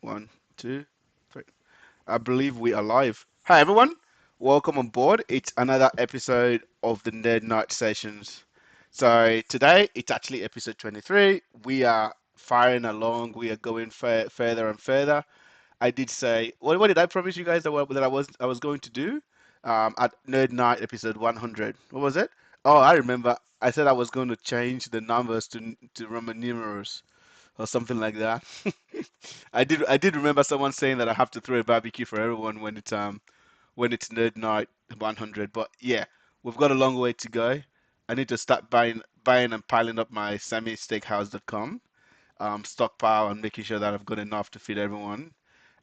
One, two, three. I believe we are live. Hi, everyone. Welcome on board. It's another episode of the NerdKnight sessions. So today it's actually episode 23. We are firing along. We are going further and further. I did say, what did I promise you guys that I was going to do? At NerdKnight episode 100. What was it? Oh, I remember. I said I was going to change the numbers to Roman numerals or something like that. I did remember someone saying that I have to throw a barbecue for everyone when it's Nerd Night 100. But yeah, we've got a long way to go. I need to start buying and piling up my samisteakhouse.com stockpile and making sure that I've got enough to feed everyone.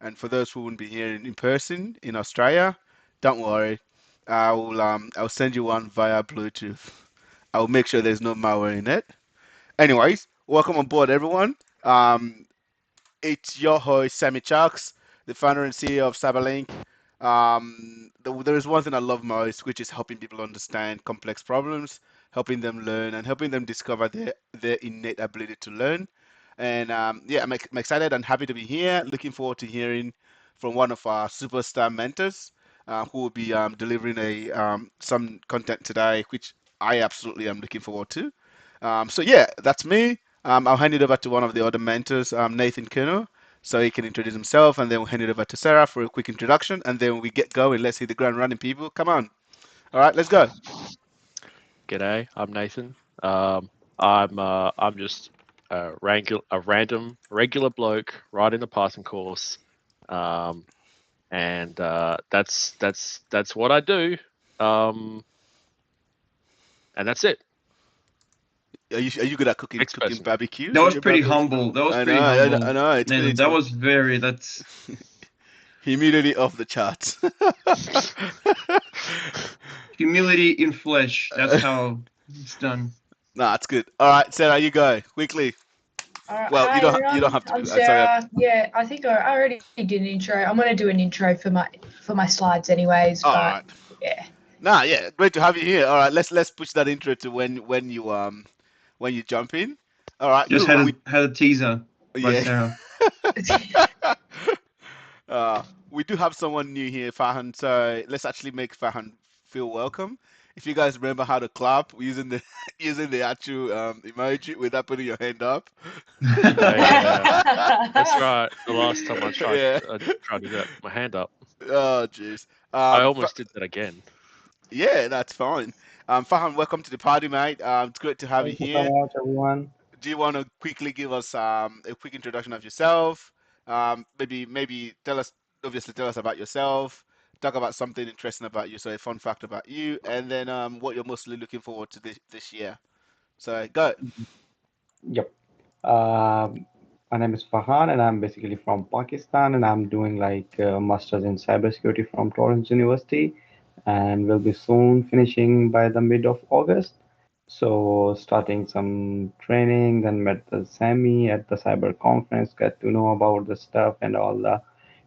And for those who wouldn't be here in person in Australia, don't worry. I'll send you one via Bluetooth. I'll make sure there's no malware in it. Anyways, welcome on board, everyone. Um, it's your host, Sammy Chucks, the founder and CEO of CyberLynk. There is one thing I love most, which is helping people understand complex problems, helping them learn, and helping them discover their innate ability to learn. And yeah, I'm excited and happy to be here. Looking forward to hearing from one of our superstar mentors who will be delivering some content today, which I absolutely am looking forward to. So yeah, that's me. I'll hand it over to one of the other mentors, Nathan Keno, so he can introduce himself, and then we'll hand it over to Sarah for a quick introduction, and then we get going. Let's hit the ground running, people. Come on. All right, let's go. G'day, I'm Nathan. I'm just a random regular bloke riding the Python course, um, and that's what I do, um, and that's it. Are you good at cooking Next cooking person. barbecues That on was your pretty barbecue? humble. That was I know, pretty I know, I humble, know. Nathan. That was that's humidity off the charts. humility in flesh. That's how it's done. Nah, it's good. All right, Sarah, you go quickly. Well, you Hi don't everyone, have to I'm do. Sorry. Sarah. Yeah, I think I already did an intro. I'm going to do an intro for my slides anyways, All but right. yeah. Nah, yeah, great to have you here. All right, let's push that intro to when you jump in. All right, Just cool. had a teaser by Yeah. Sarah. uh, we do have someone new here, Fahan. So let's actually make Fahan feel welcome. If you guys remember how to clap using the using the actual emoji without putting your hand up. Yeah, that's right. The last time Yeah. I tried to do that, my hand up. Oh, jeez. I almost did that again. Yeah, that's fine. Fahan, welcome to the party, mate. It's great to have you Thank you so here. much, everyone. Do you want to quickly give us a quick introduction of yourself? Maybe obviously tell us about yourself. Talk about something interesting about you, so a fun fact about you, and then what you're mostly looking forward to this year. So go. Yep. My name is Farhan, and I'm basically from Pakistan, and I'm doing like a master's in cybersecurity from Torrance University, and will be soon finishing by the mid of August. So starting some training, then met the Sami at the cyber conference, get to know about the stuff and all the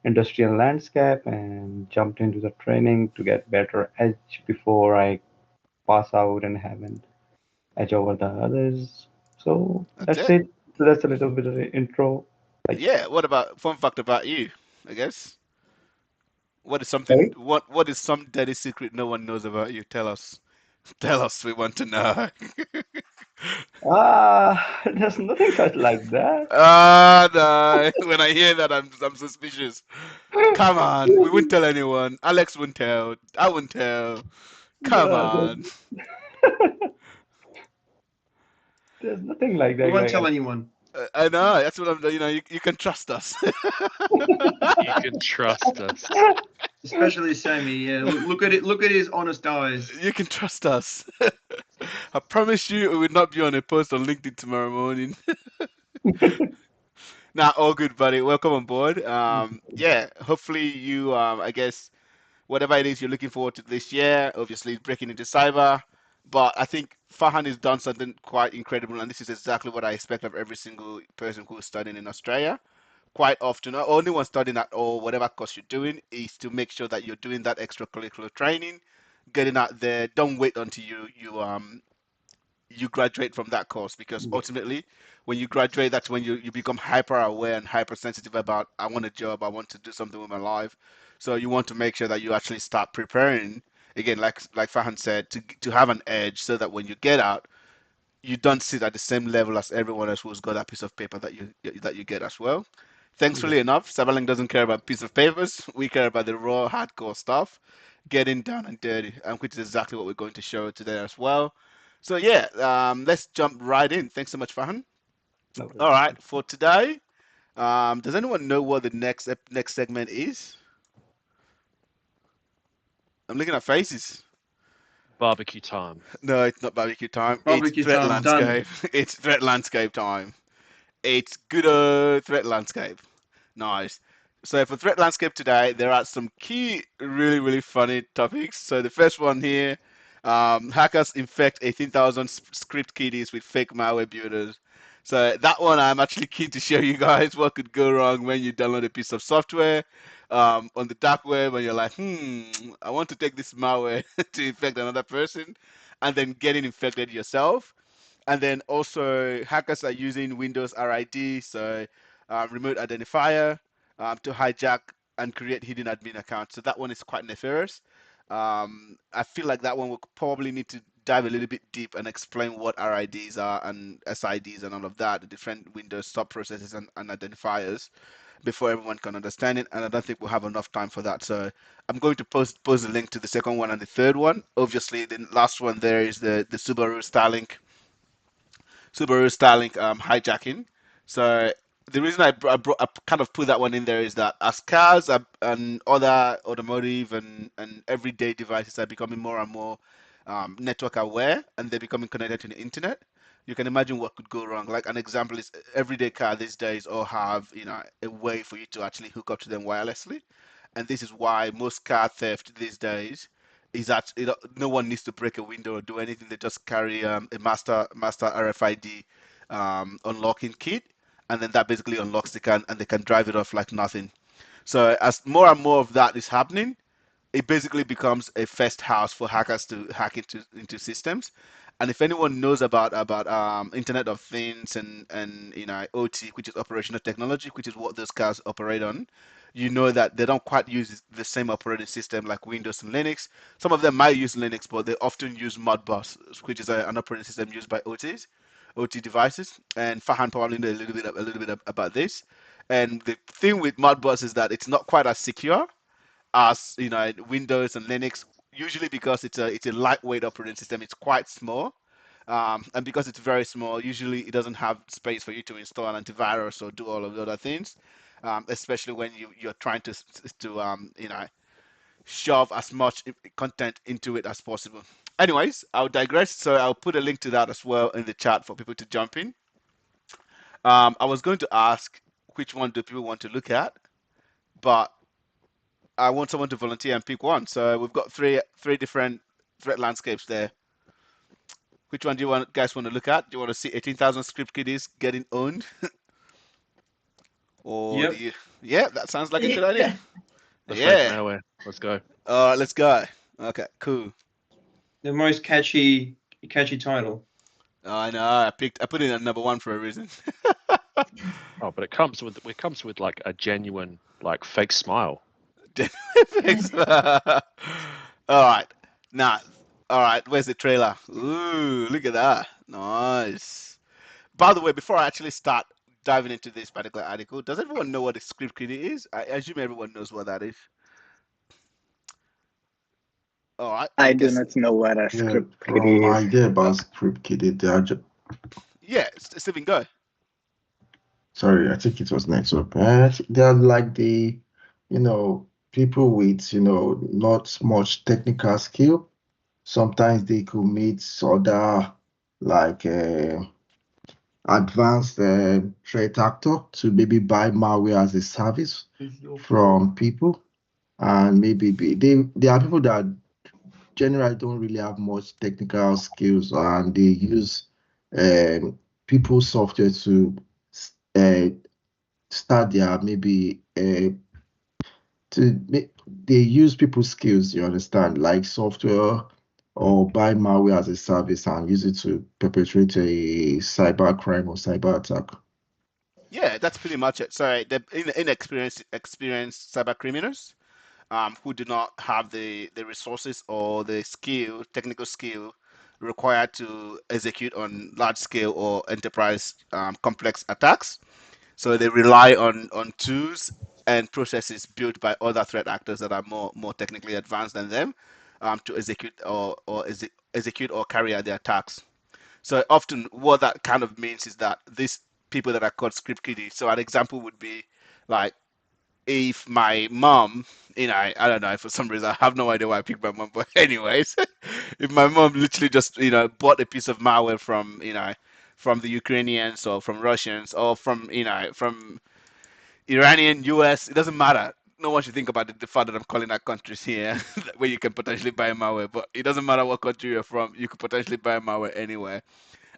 industrial landscape, and jumped into the training to get better edge before I pass out and have an edge over the others. So That's that's it. it. That's a little bit of the intro. Like, Yeah. What about fun fact about you? I guess. sorry? What is some dirty secret no one knows about you? Tell us. Tell us. We want to know. There's nothing such like that. Ah, no. When I hear that, I'm suspicious. Come on, we wouldn't tell anyone. Alex wouldn't tell. I wouldn't tell. Come No, on. there's nothing like We that. won't tell anyone, I know. That's what I'm. You can trust us. You can trust us. especially Sammy. Yeah, look at it. Look at his honest eyes. You can trust us. I promise you, it will not be on a post on LinkedIn tomorrow morning. Nah, all good, buddy. Welcome on board. Yeah. Hopefully, you. I guess whatever it is you're looking forward to this year, obviously breaking into cyber. But I think Fahan has done something quite incredible, and this is exactly what I expect of every single person who is studying in Australia. Quite often, not only when studying at all, whatever course you're doing, is to make sure that you're doing that extracurricular training, getting out there. Don't wait until you graduate from that course, because ultimately when you graduate, that's when you become hyper aware and hypersensitive about, I want a job, I want to do something with my life. So you want to make sure that you actually start preparing, again, like Fahan said, to have an edge, so that when you get out, you don't sit at the same level as everyone else who's got that piece of paper that you get as well. Thankfully enough, CyberLynk doesn't care about piece of papers. We care about the raw, hardcore stuff, getting down and dirty, which is exactly what we're going to show today as well. So yeah, let's jump right in. Thanks so much, Fahan. All right, for today, does anyone know what the next segment is? I'm looking at faces. Barbecue time. No, it's not barbecue time. It's Barbecue threat time done. landscape. It's threat landscape time. It's good old threat landscape. Nice. So for threat landscape today, there are some key, really, really funny topics. So the first one here, hackers infect 18,000 script kiddies with fake malware builders. So that one, I'm actually keen to show you guys what could go wrong when you download a piece of software on the dark web, and you're like, I want to take this malware to infect another person, and then getting infected yourself. And then also hackers are using Windows RID, so remote identifier, to hijack and create hidden admin accounts. So that one is quite nefarious. I feel like that one will probably need to dive a little bit deep and explain what RIDs are and SIDs and all of that, the different Windows sub processes and identifiers, before everyone can understand it. And I don't think we'll have enough time for that. So I'm going to post the link to the second one and the third one. Obviously, the last one there is the Subaru Starlink hijacking. So the reason I kind of put that one in there is that as cars and other automotive and everyday devices are becoming more and more network aware, and they're becoming connected to the internet, you can imagine what could go wrong. Like an example is everyday car these days all have, a way for you to actually hook up to them wirelessly. And this is why most car theft these days is that no one needs to break a window or do anything. They just carry a master RFID unlocking kit, and then that basically unlocks the car, and they can drive it off like nothing. So as more and more of that is happening, it basically becomes a first house for hackers to hack into systems. And if anyone knows about Internet of Things and OT, which is operational technology, which is what those cars operate on, you know that they don't quite use the same operating system like Windows and Linux. Some of them might use Linux, but they often use Modbus, which is an operating system used by OT devices. And Fahan probably know a little bit about this. And the thing with Modbus is that it's not quite as secure as Windows and Linux. Usually because it's a lightweight operating system, it's quite small, and because it's very small, usually it doesn't have space for you to install an antivirus or do all of the other things, especially when you're trying to shove as much content into it as possible. Anyways, I'll digress. So I'll put a link to that as well in the chat for people to jump in. I was going to ask which one do people want to look at, but I want someone to volunteer and pick one. So we've got three different threat landscapes there. Which one do you guys want to look at? Do you want to see 18,000 script kiddies getting owned? Or Yep. do you? Yeah, that sounds like a good idea. The fake Yeah. malware. Let's go. All right, let's go. Okay, cool. The most catchy title. Oh, I know. I put it at number one for a reason. Oh, but it comes with like a genuine like fake smile. Thanks. All right. Now, all right. Where's the trailer? Ooh, look at that. Nice. By the way, before I actually start diving into this particular article, does everyone know what a script kiddie is? I assume everyone knows what that is. All right. I do not know what a Yeah, script from kiddie my is. idea about script kiddie, they are Yeah, Stephen, go. sorry, I think it was network. They are like people with, not much technical skill. Sometimes they could meet other like advanced threat actor to maybe buy malware as a service from people, and maybe they are people that generally don't really have much technical skills, and they use people's software to uh, start their maybe they use people's skills, you understand, like software or buy malware as a service and use it to perpetrate a cyber crime or cyber attack. Yeah, that's pretty much it. So the inexperienced cyber criminals who do not have the resources or the skill, technical skill required to execute on large scale or enterprise complex attacks. So they rely on tools and processes built by other threat actors that are more technically advanced than them to execute or carry out their attacks. So often what that kind of means is that these people that are called script kiddies. So an example would be like if my mom, I don't know, for some reason, I have no idea why I picked my mom, but anyways, if my mom literally just, bought a piece of malware from, from the Ukrainians or from Russians or from, from Iranian, US, it doesn't matter. No one should think about the fact that I'm calling out countries here where you can potentially buy malware, but it doesn't matter what country you're from, you could potentially buy malware anywhere.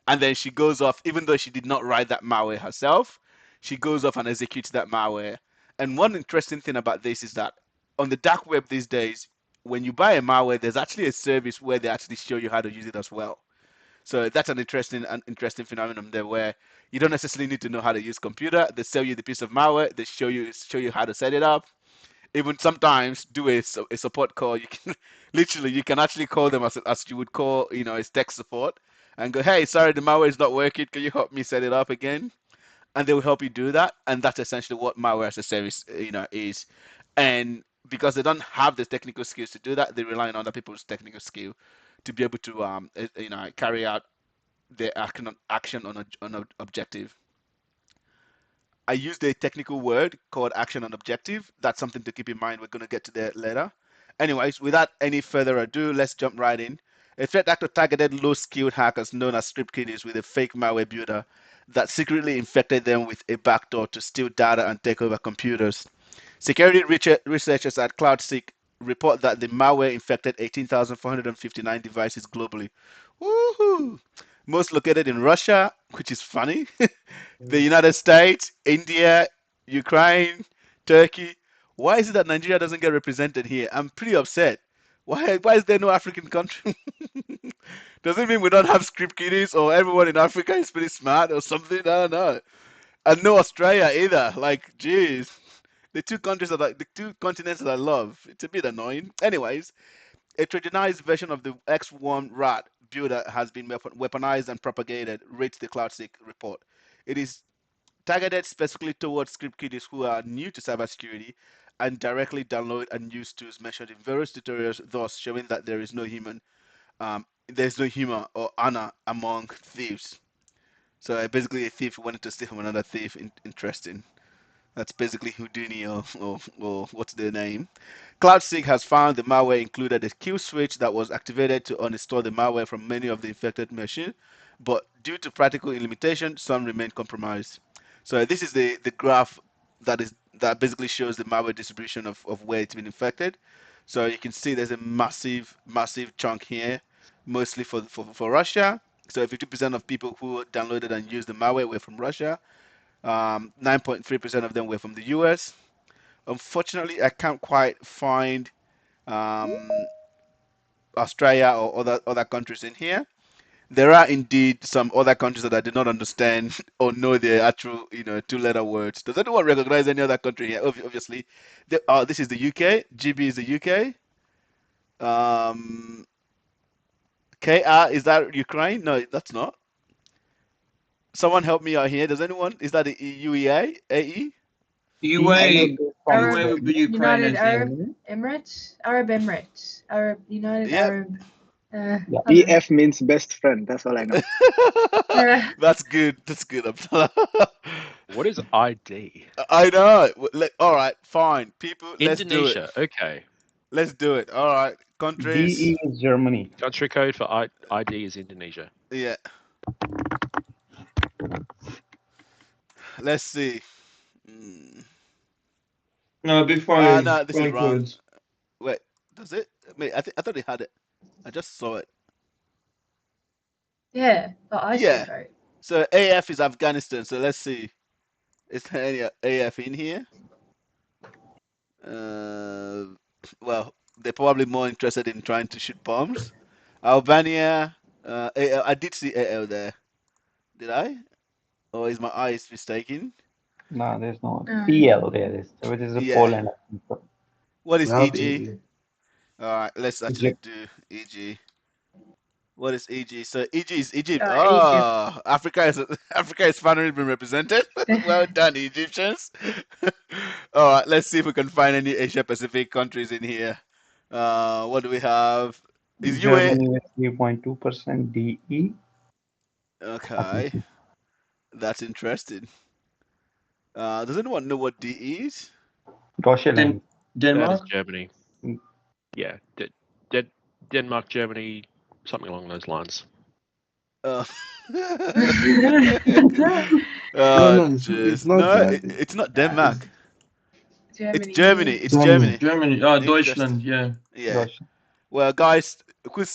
And then she goes off, even though she did not write that malware herself, she goes off and executes that malware. And one interesting thing about this is that on the dark web these days, when you buy a malware, there's actually a service where they actually show you how to use it as well. So that's an interesting phenomenon there where you don't necessarily need to know how to use computer. They sell you the piece of malware, they show you how to set it up. Even sometimes do a support call. You can literally you can actually call them as you would call a tech support and go, hey, sorry, the malware is not working. Can you help me set it up again? And they will help you do that. And that's essentially what malware as a service is. And because they don't have the technical skills to do that, they rely on other people's technical skill to be able to carry out their action on an objective. I used a technical word called action on objective. That's something to keep in mind. We're going to get to that later. Anyways, without any further ado, let's jump right in. A threat actor targeted low-skilled hackers known as script kiddies with a fake malware builder that secretly infected them with a backdoor to steal data and take over computers. Security researchers at CloudSeek report that the malware infected 18,459 devices globally. Woohoo! Most located in Russia, which is funny, the United States, India, Ukraine, Turkey. Why is it that Nigeria doesn't get represented here? I'm pretty upset. Why is there no African country? Does it mean we don't have script kiddies or everyone in Africa is pretty smart or something? I don't know. And no Australia either. Like, geez. The two continents that I love. It's a bit annoying. Anyways, a Trojanized version of the X1 rat builder has been weaponized and propagated, rates the CloudSeek report. It is targeted specifically towards script kiddies who are new to cybersecurity and directly download and use tools mentioned in various tutorials, thus showing that there's no humor or honor among thieves. So basically, a thief wanted to steal from another thief. Interesting. That's basically Houdini or what's their name. CloudSeek has found the malware included a kill switch that was activated to uninstall the malware from many of the infected machines, but due to practical limitation, some remain compromised. So this is the graph that basically shows the malware distribution of where it's been infected. So you can see there's a massive chunk here, mostly for Russia. So 50% of people who downloaded and used the malware were from Russia. 9.3% of them were from the US. Unfortunately, I can't quite find um, Australia or other countries in here. There are indeed some other countries that I did not understand or know their actual, two-letter words. Does anyone recognize any other country here? Obviously, this is the UK. GB is the UK. Um, KR, is that Ukraine? No, that's not. Someone help me out here. Does anyone? Is that the UEA? AE? UAE, From UAE would be Ukraine, United I think. Arab Emirates, United Yeah. Arab. Yeah. I don't know. BF means best friend. That's all I know. That's good. That's good, Abdullah. What is ID? I know. All right, fine. People, let's do it. Indonesia. Okay. Let's do it. All right, countries. DE is Germany. Country code for ID is Indonesia. Yeah. Let's see. No, before No, this is phone wrong. codes. Wait, does it? Wait, I thought it had it. I just saw it. Yeah, but I Yeah. said right. So AF is Afghanistan. So let's see. Is there any AF in here? Well, they're probably more interested in trying to shoot bombs. Albania. AL, I did see AL there. Did I? Or is my eyes mistaken? No, there's no No. PL there, which is a Yeah. Poland. I think so. What We is have EG? EG. All right, let's actually Egypt. do EG. What is EG? So EG is Egypt. Egypt. Oh, Africa is Africa is finally been represented. Well done, Egyptians. All right, let's see if we can find any Asia Pacific countries in here. What do we have? Is UA Germany with 3.2% DE. I think okay? so. That's interesting. Does anyone know what D is? Deutschland. That is Denmark. Germany. Mm, Yeah, De Denmark, Germany, something along those lines. Uh, No, no, it's jeez. not No, that. it's not It's Denmark. It's Germany, Germany. yeah. It's Germany. Germany. Germany. Interesting. Deutschland. Yeah. Yeah. Deutschland. Well, guys,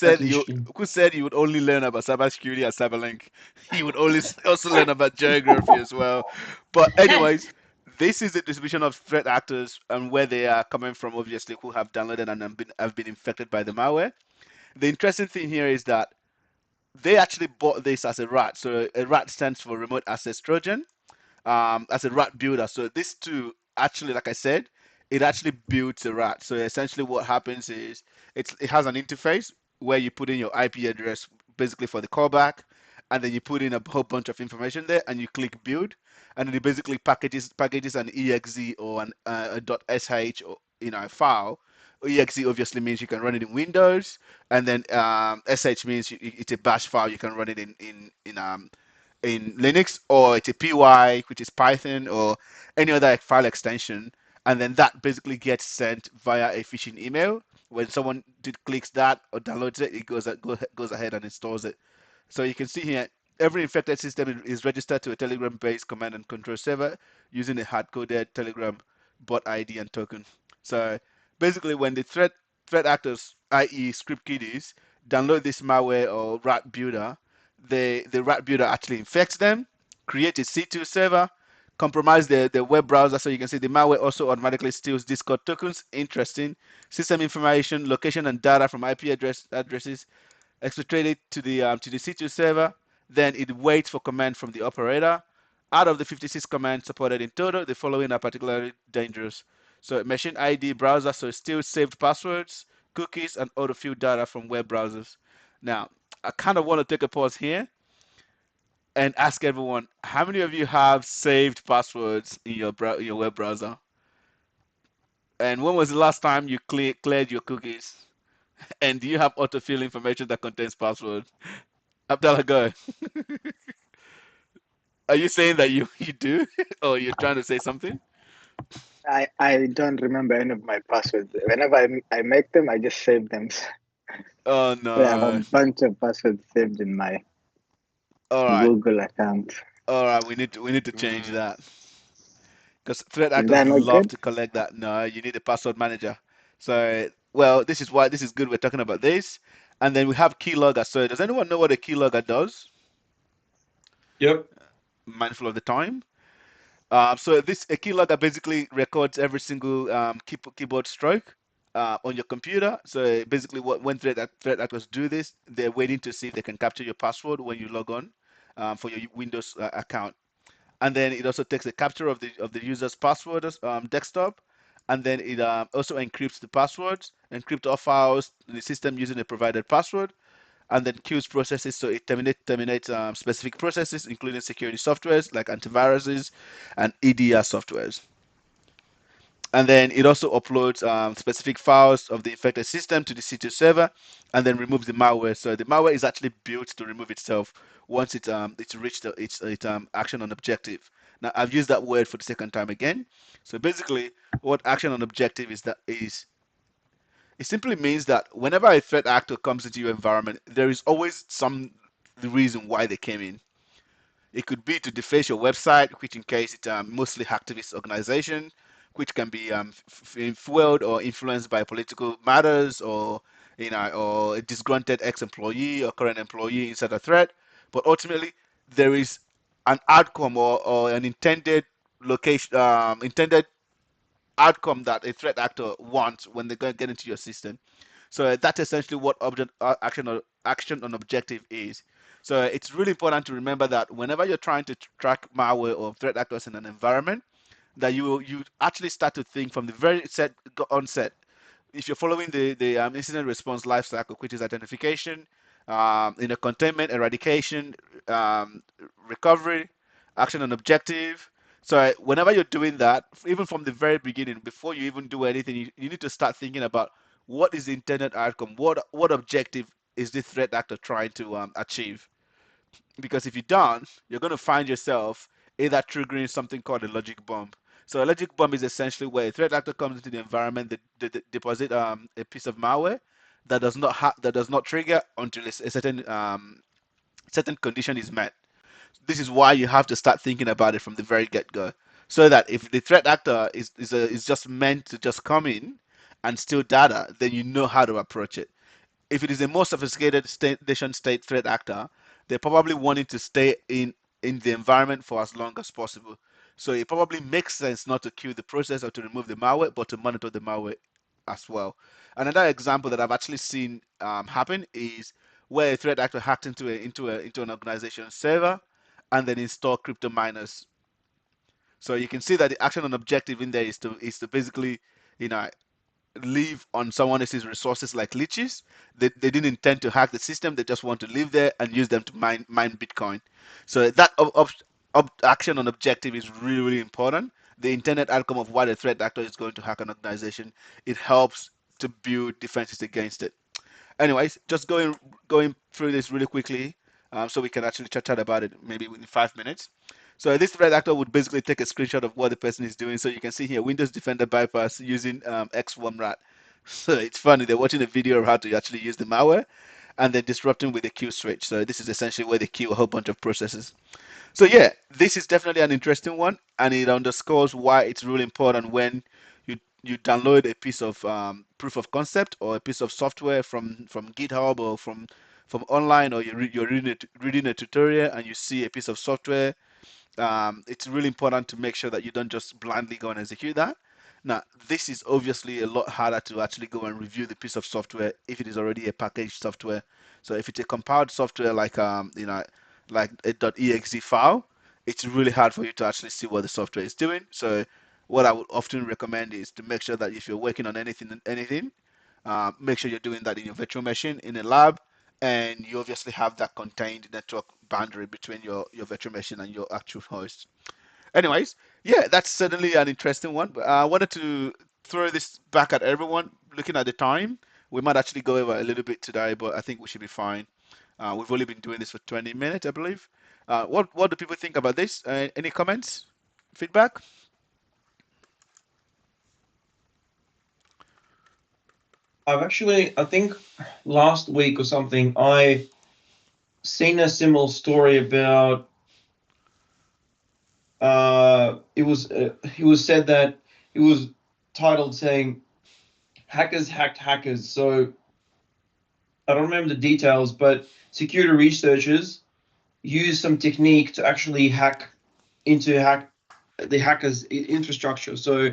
At least. Who said you would only learn about cybersecurity at CyberLynk? You would only also learn about geography as well. But anyways, this is the distribution of threat actors and where they are coming from. Obviously, who have downloaded and have been infected by the malware. The interesting thing here is that they actually bought this as a RAT. So a RAT stands for Remote Access Trojan, as a RAT builder. So this too, actually, like I said, it actually builds a RAT. So essentially, what happens is it has an interface where you put in your IP address, basically for the callback, and then you put in a whole bunch of information there, and you click build, and then it basically packages an exe or a .sh or file. Exe obviously means you can run it in Windows, and then sh means it's a bash file. You can run it in Linux, or it's a py, which is Python, or any other file extension, and then that basically gets sent via a phishing email. When someone clicks that or downloads it, it goes ahead and installs it. So you can see here, every infected system is registered to a Telegram-based command and control server using a hard-coded Telegram bot ID and token. So basically, when the threat actors, i.e., script kiddies, download this malware or rat builder, the rat builder actually infects them, create a C2 server, compromise the web browser. So you can see the malware also automatically steals Discord tokens. Interesting. System information, location, and data from IP addresses exfiltrated to the C2 server. Then it waits for command from the operator. Out of the 56 commands supported in total, the following are particularly dangerous. So machine ID, browser, so still saved passwords, cookies, and autofill data from web browsers. Now, I kind of want to take a pause here and ask everyone, how many of you have saved passwords in your web browser? And when was the last time you cleared your cookies? And do you have autofill information that contains passwords? Abdallah, go. Are you saying that you do, or you're trying to say something? I don't remember any of my passwords. Whenever I make them, I just save them. Oh So I have a no. bunch of passwords saved in my All right, Google account. all right. We need to change Mm. that because threat Is actors that not love good? to collect that. No, you need a password manager. So, well, this is why this is good. We're talking about this, and then we have keylogger. So, does anyone know what a keylogger does? Yep. Mindful of the time. So this a keylogger basically records every single keyboard stroke on your computer. So basically, when threat actors do this, they're waiting to see if they can capture your password when you log on for your Windows account. And then it also takes a capture of the user's password desktop, and then it also encrypts the passwords, encrypt all files in the system using a provided password, and then queues processes, so it terminates specific processes, including security softwares like antiviruses and EDR softwares. And then it also uploads specific files of the infected system to the C2 server, and then removes the malware. So the malware is actually built to remove itself once it's reached its action on objective. Now I've used that word for the second time again. So basically, what action on objective is it simply means that whenever a threat actor comes into your environment, there is always some reason why they came in. It could be to deface your website, which in case it's mostly hacktivist organization, which can be fueled or influenced by political matters, or or a disgruntled ex-employee or current employee inside a threat. But ultimately, there is an outcome or an intended outcome that a threat actor wants when they get into your system. So that's essentially what action on objective is. So it's really important to remember that whenever you're trying to track malware or threat actors in an environment, that you actually start to think from the very onset. If you're following the incident response lifecycle, which is identification, containment, eradication, um, recovery, action and objective. So whenever you're doing that, even from the very beginning, before you even do anything, you need to start thinking about what is the intended outcome, what objective is the threat actor trying to achieve. Because if you don't, you're going to find yourself either triggering something called a logic bomb. So a logic bomb is essentially where a threat actor comes into the environment, they deposit a piece of malware that does not trigger until a certain condition is met. This is why you have to start thinking about it from the very get-go, so that if the threat actor is just meant to just come in and steal data, then you know how to approach it. If it is a more sophisticated nation state threat actor, they're probably wanting to stay in the environment for as long as possible. So it probably makes sense not to kill the process or to remove the malware, but to monitor the malware as well. Another example that I've actually seen happen is where a threat actor hacked into an organization's server and then install crypto miners. So you can see that the action and objective in there is to basically, you know, live on someone else's resources like leeches. They didn't intend to hack the system. They just want to live there and use them to mine Bitcoin. So that action on objective is really, really important. The intended outcome of why the threat actor is going to hack an organization, it helps to build defenses against it. Anyways, just going through this really quickly, so we can actually chat about it maybe in 5 minutes. So this threat actor would basically take a screenshot of what the person is doing. So you can see here Windows Defender bypass using XWormRat. So it's funny, they're watching a video of how to actually use the malware and then disrupting with the kill switch. So this is essentially where they kill a whole bunch of processes. So yeah, this is definitely an interesting one, and it underscores why it's really important when you download a piece of proof of concept or a piece of software from GitHub or from online, or you're reading a tutorial and you see a piece of software. It's really important to make sure that you don't just blindly go and execute that. Now, this is obviously a lot harder to actually go and review the piece of software if it is already a packaged software. So if it's a compiled software like a .exe file, it's really hard for you to actually see what the software is doing. So what I would often recommend is to make sure that if you're working on anything, make sure you're doing that in your virtual machine in a lab, and you obviously have that contained network boundary between your virtual machine and your actual host. Anyways, yeah, that's certainly an interesting one. But I wanted to throw this back at everyone. Looking at the time, we might actually go over a little bit today, but I think we should be fine. We've only been doing this for 20 minutes, I believe. What do people think about this? Any comments, feedback? I think last week or something, I seen a similar story about. It was said that it was titled saying hackers hacked hackers. So I don't remember the details, but security researchers used some technique to actually hack the hackers' infrastructure. So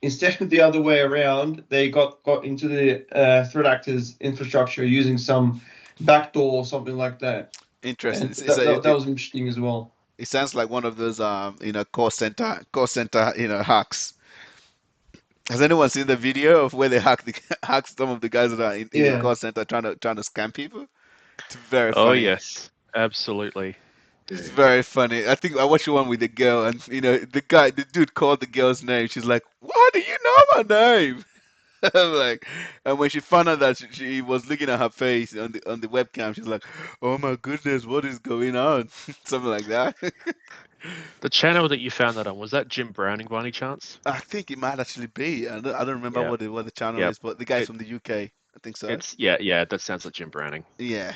instead of the other way around, they got into the threat actors' infrastructure using some backdoor or something like that. Interesting. And that was interesting as well. It sounds like one of those call center hacks. Has anyone seen the video of where they hack some of the guys that are in the Yeah. call center trying to scam people? It's very Oh funny. yes, absolutely. It's very funny. I think I watched one with the girl, and the dude called the girl's name. She's like, "Why do you know my name?" I'm like, and when she found out that she was looking at her face on the webcam, she's like, "Oh my goodness, what is going on?" Something like that. The channel that you found that on, was that Jim Browning by any chance? I think it might actually be. I don't remember Yeah. what the channel Yep. is, but the guy's It, from the UK. I think so. it's yeah. That sounds like Jim Browning. Yeah.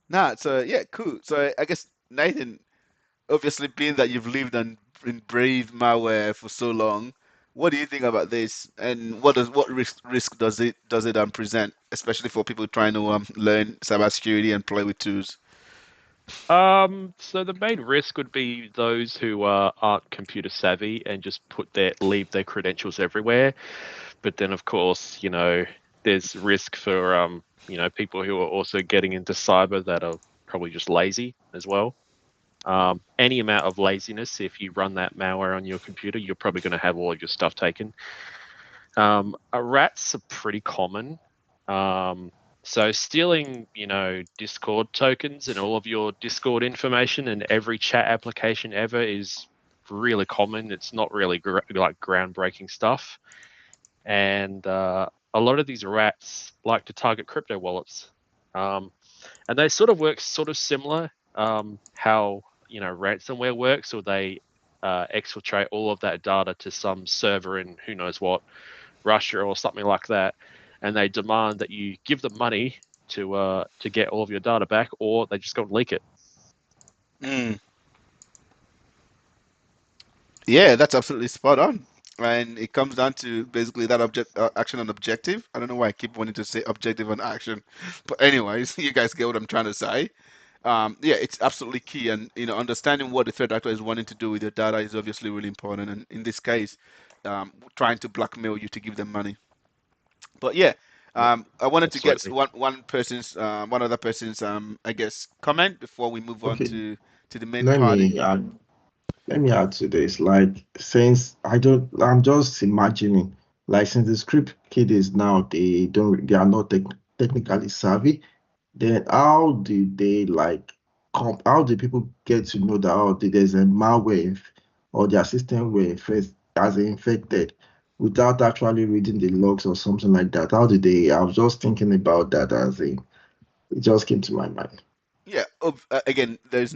Nah. So yeah, cool. So I guess Nathan, obviously being that you've lived and breathed malware for so long, what do you think about this? And what risk does it present, especially for people trying to learn cybersecurity and play with tools? So the main risk would be those who aren't computer savvy and just leave their credentials everywhere. But then, of course, there's risk for people who are also getting into cyber that are probably just lazy as well. Any amount of laziness, if you run that malware on your computer, you're probably going to have all of your stuff taken. Rats are pretty common. So stealing, Discord tokens and all of your Discord information and every chat application ever is really common. It's not really like groundbreaking stuff. And a lot of these rats like to target crypto wallets. And they sort of work sort of similar how, ransomware works, or they exfiltrate all of that data to some server in who knows what, Russia or something like that, and they demand that you give them money to get all of your data back, or they just go and leak it. Mm. Yeah, that's absolutely spot on. And it comes down to basically that action and objective. I don't know why I keep wanting to say objective and action, but anyways, you guys get what I'm trying to say. Yeah, it's absolutely key, and understanding what the threat actor is wanting to do with your data is obviously really important. And in this case, trying to blackmail you to give them money. But yeah, Yep, I wanted to get absolutely. one other person's I guess comment before we move on Okay, to the main let party. me add. Let me add to this. Like, since I'm just imagining, like, since the script kiddies now, they are not technically savvy. Then how do they like, how do people get to know that, oh, there's a malware or their system were infected without actually reading the logs or something like that? How do they? I was just thinking about that it just came to my mind. Yeah, again, there's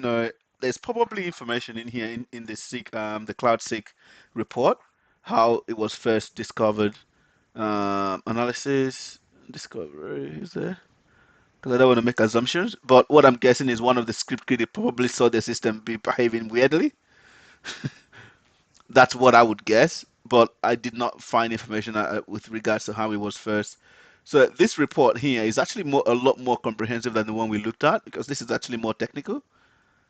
probably information in here in the the Cloud Seek report, how it was first discovered, analysis, discovery is there? Because I don't want to make assumptions, but what I'm guessing is one of the script kiddie probably saw the system be behaving weirdly. That's what I would guess, but I did not find information with regards to how it was first. So this report here is actually a lot more comprehensive than the one we looked at because this is actually more technical.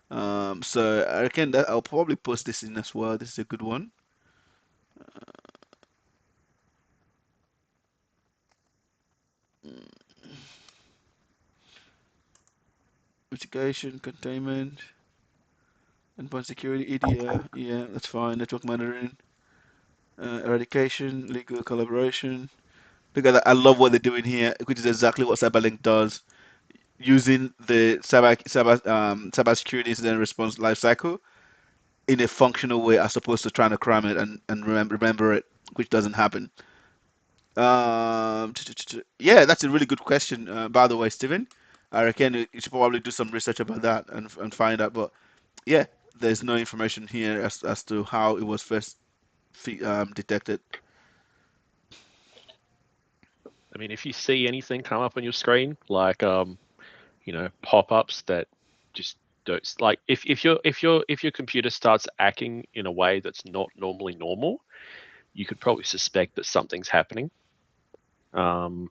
So I reckon that I'll probably post this in as well. This is a good one. Mitigation, containment, endpoint security, EDR. Yeah, that's fine. Network monitoring, eradication, legal collaboration. Look at that. I love what they're doing here, which is exactly what CyberLynk does, using the cybersecurity incident response lifecycle in a functional way as opposed to trying to cram it and remember it, which doesn't happen. Yeah, that's a really good question, by the way, Steven. I reckon you should probably do some research about that and find out. But yeah, there's no information here as to how it was first detected. I mean, if you see anything come up on your screen, like pop-ups that just don't, like, if your computer starts acting in a way that's not normally normal, you could probably suspect that something's happening. Um,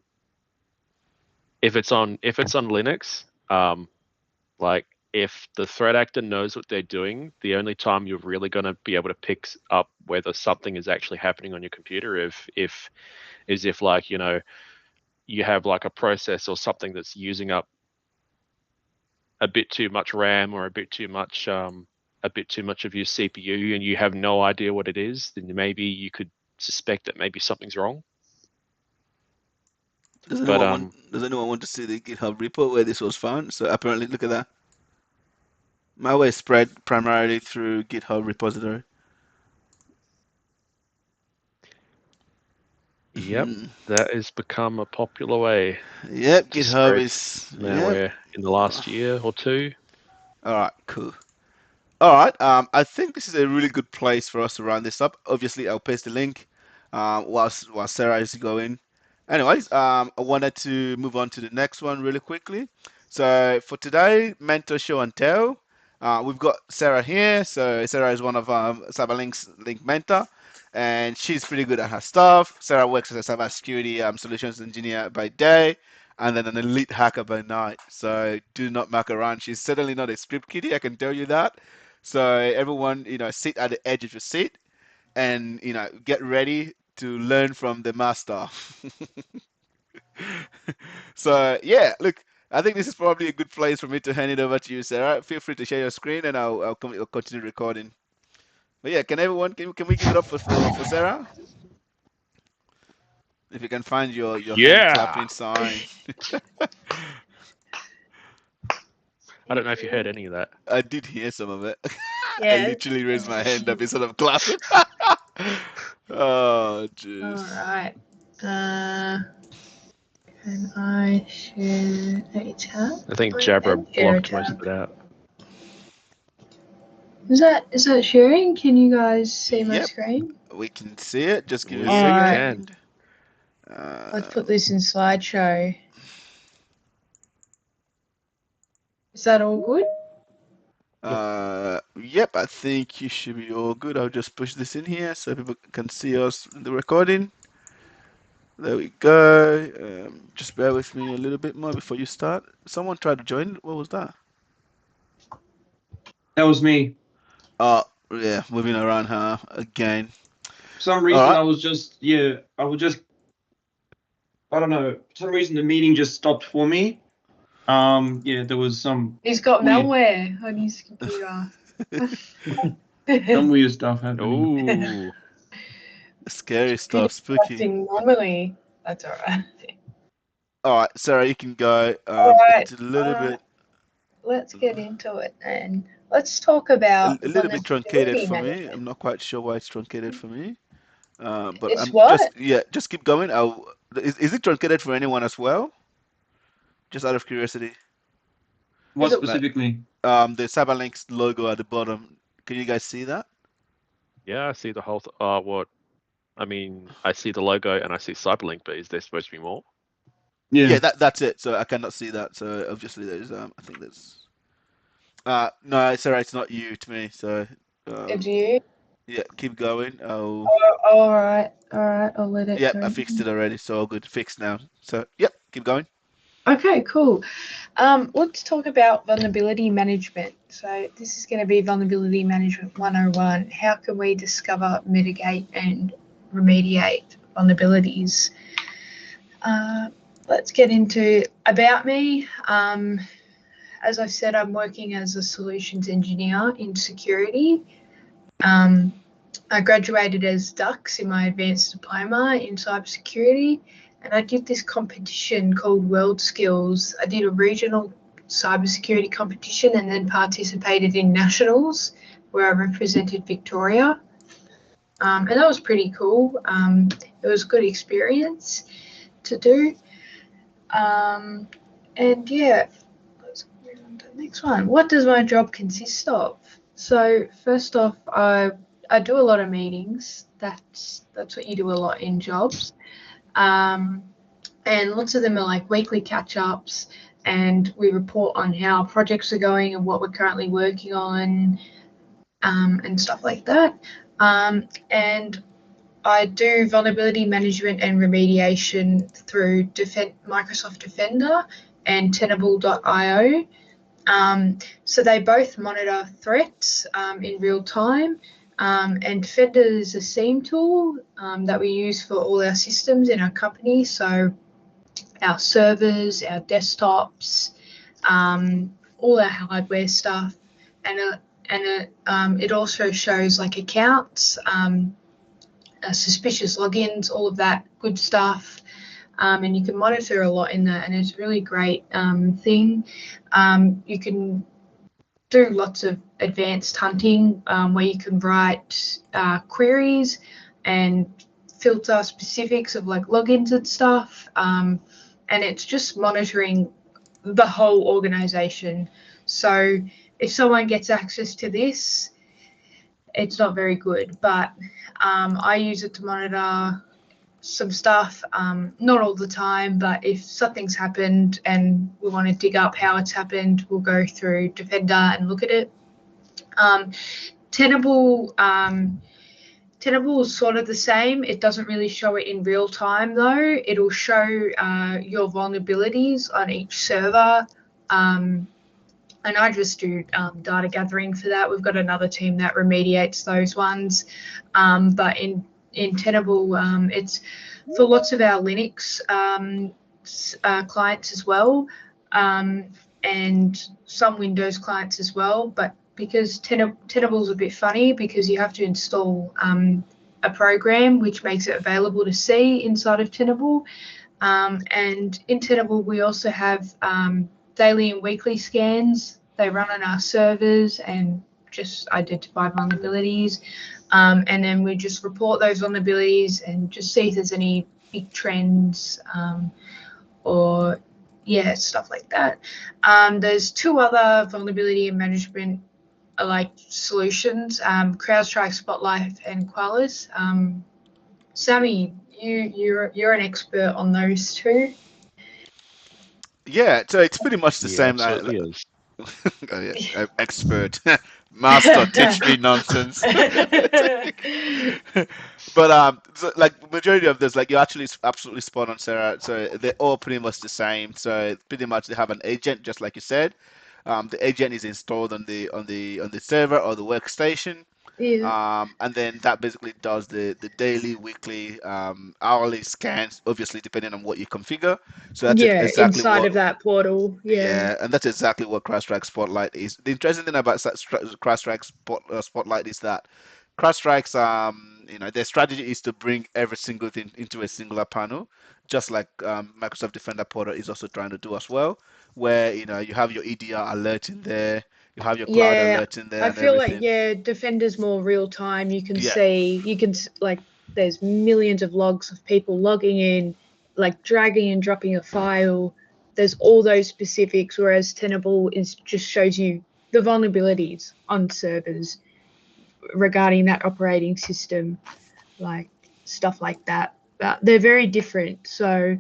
if it's on Linux, like, if the threat actor knows what they're doing, the only time you're really going to be able to pick up whether something is actually happening on your computer if like, you have like a process or something that's using up a bit too much RAM or a bit too much of your CPU, and you have no idea what it is, then maybe you could suspect that maybe something's wrong. But Does anyone want to see the GitHub repo where this was found? So apparently, look at that. Malware spread primarily through GitHub repository. yep, Mhm. that has become a popular way Yep, to GitHub spread is. Yep. malware in the last year or two. All right, cool. All right. I think this is a really good place for us to round this up. Obviously, I'll paste the link while Sarah is going. Anyways, I wanted to move on to the next one really quickly. So for today, mentor show and tell. We've got Sarah here. So Sarah is one of CyberLynk's Lynk Mentor, and she's pretty good at her stuff. Sarah works as a cybersecurity solutions engineer by day, and then an elite hacker by night. So do not muck around. She's certainly not a script kiddie, I can tell you that. So everyone, sit at the edge of your seat and get ready to learn from the master. So yeah, look, I think this is probably a good place for me to hand it over to you, Sarah. Feel free to share your screen, and I'll continue recording. But yeah, can we give it up for Sarah? If you can find your hand Yeah. clapping sign. I don't know if you heard any of that. I did hear some of it. I Yeah. literally raised my hand up instead of clapping. Oh, All jeez. right. Can I share a tab? I think I Jabra can share a blocked most tab. of it out. Is that sharing? Can you guys see my Yep, screen? we can see it. Just give me a We Alright. can. second. Let's put this in slideshow. Is that all good? Yep, I think you should be all good. I'll just push this in here so people can see us in the recording. There we go. Just bear with me a little bit more before you start. Someone tried to join. What was that? That was me. Oh, yeah, moving around, huh? Again. For some All reason, right. I don't know. For some reason, the meeting just stopped for me. Yeah, there was some He's got weird, malware on his computer. some weird stuff happening. Ooh. Scary stuff, spooky. Acting normally. That's alright. All right, Sarah, you can go. Alright. It's a little bit, Let's get into it and let's talk a about little bit truncated vulnerability for me. management. I'm not quite sure why it's truncated for me. But It's I'm what? just keep going. Is it truncated for anyone as well? Just out of curiosity. What Is it Like, specifically? the CyberLynk's logo at the bottom. Can you guys see that? Yeah, I see the whole. What? I mean, I see the logo and I see CyberLynk, but is there supposed to be more? Yeah, Yeah. that's it. So I cannot see that. So obviously there's I think there's no, Sarah, it's not you to me. So it's um you? yeah, keep going. Alright, I'll let it Yep, I go. fixed it already, so all good. Fixed now. So yep, keep going. Okay, cool. Let's talk about vulnerability management. So this is going to be Vulnerability Management 101. How can we discover, mitigate, and remediate vulnerabilities? Let's get into about me. As I said, I'm working as a solutions engineer in security. I graduated as DUX in my advanced diploma in cybersecurity, and I did this competition called World Skills. I did a regional cybersecurity competition and then participated in nationals where I represented Victoria. And that was pretty cool. It was a good experience to do. And yeah, let's move on to the next one. What does my job consist of? So first off, I do a lot of meetings. That's what you do a lot in jobs. And lots of them are like weekly catch-ups, and we report on how projects are going and what we're currently working on, and stuff like that. And I do vulnerability management and remediation through Microsoft Defender and Tenable.io. So they both monitor threats in real time. And Defender is a SIEM tool that we use for all our systems in our company. So our servers, our desktops, all our hardware stuff. And it also shows like accounts, suspicious logins, all of that good stuff. And you can monitor a lot in that, and it's a really great thing. You can do lots of advanced hunting where you can write queries and filter specifics of like logins and stuff. And it's just monitoring the whole organization. So if someone gets access to this, it's not very good, but I use it to monitor some stuff, not all the time, but if something's happened and we want to dig up how it's happened, we'll go through Defender and look at it. Tenable is sort of the same. It doesn't really show it in real time though. It'll show your vulnerabilities on each server. And I just do data gathering for that. We've got another team that remediates those ones. But in Tenable, it's for lots of our Linux clients as well, and some Windows clients as well. But because Tenable's a bit funny because you have to install a program which makes it available to see inside of Tenable. And in Tenable, we also have daily and weekly scans. They run on our servers and just identify vulnerabilities. And then we just report those vulnerabilities and just see if there's any big trends or stuff like that. There's two other vulnerability management solutions, CrowdStrike, Spotlight, and Qualys. Sammy, you're an expert on those two. Yeah, so it's pretty much the Yeah, same. absolutely is. Oh, yeah, expert, master, teach me nonsense. But so, like majority of this, like you're actually absolutely spot on, Sarah. So they're all pretty much the same. So pretty much they have an agent, just like you said. The agent is installed on the server or the workstation. Yeah. And then that basically does the daily, weekly, hourly scans, obviously depending on what you configure. So that's Yeah, exactly inside what, of that portal. Yeah. yeah, and that's exactly what CrowdStrike Spotlight is. The interesting thing about CrowdStrike Spotlight is that CrowdStrike's, their strategy is to bring every single thing into a singular panel, just like Microsoft Defender Portal is also trying to do as well, where you have your EDR alert in there, you have your cloud Yeah, alert in there, I and feel like everything. Defender's more real time. You can Yeah, see, there's millions of logs of people logging in, like dragging and dropping a file. There's all those specifics, whereas Tenable just shows you the vulnerabilities on servers regarding that operating system, like stuff like that. But they're very different. So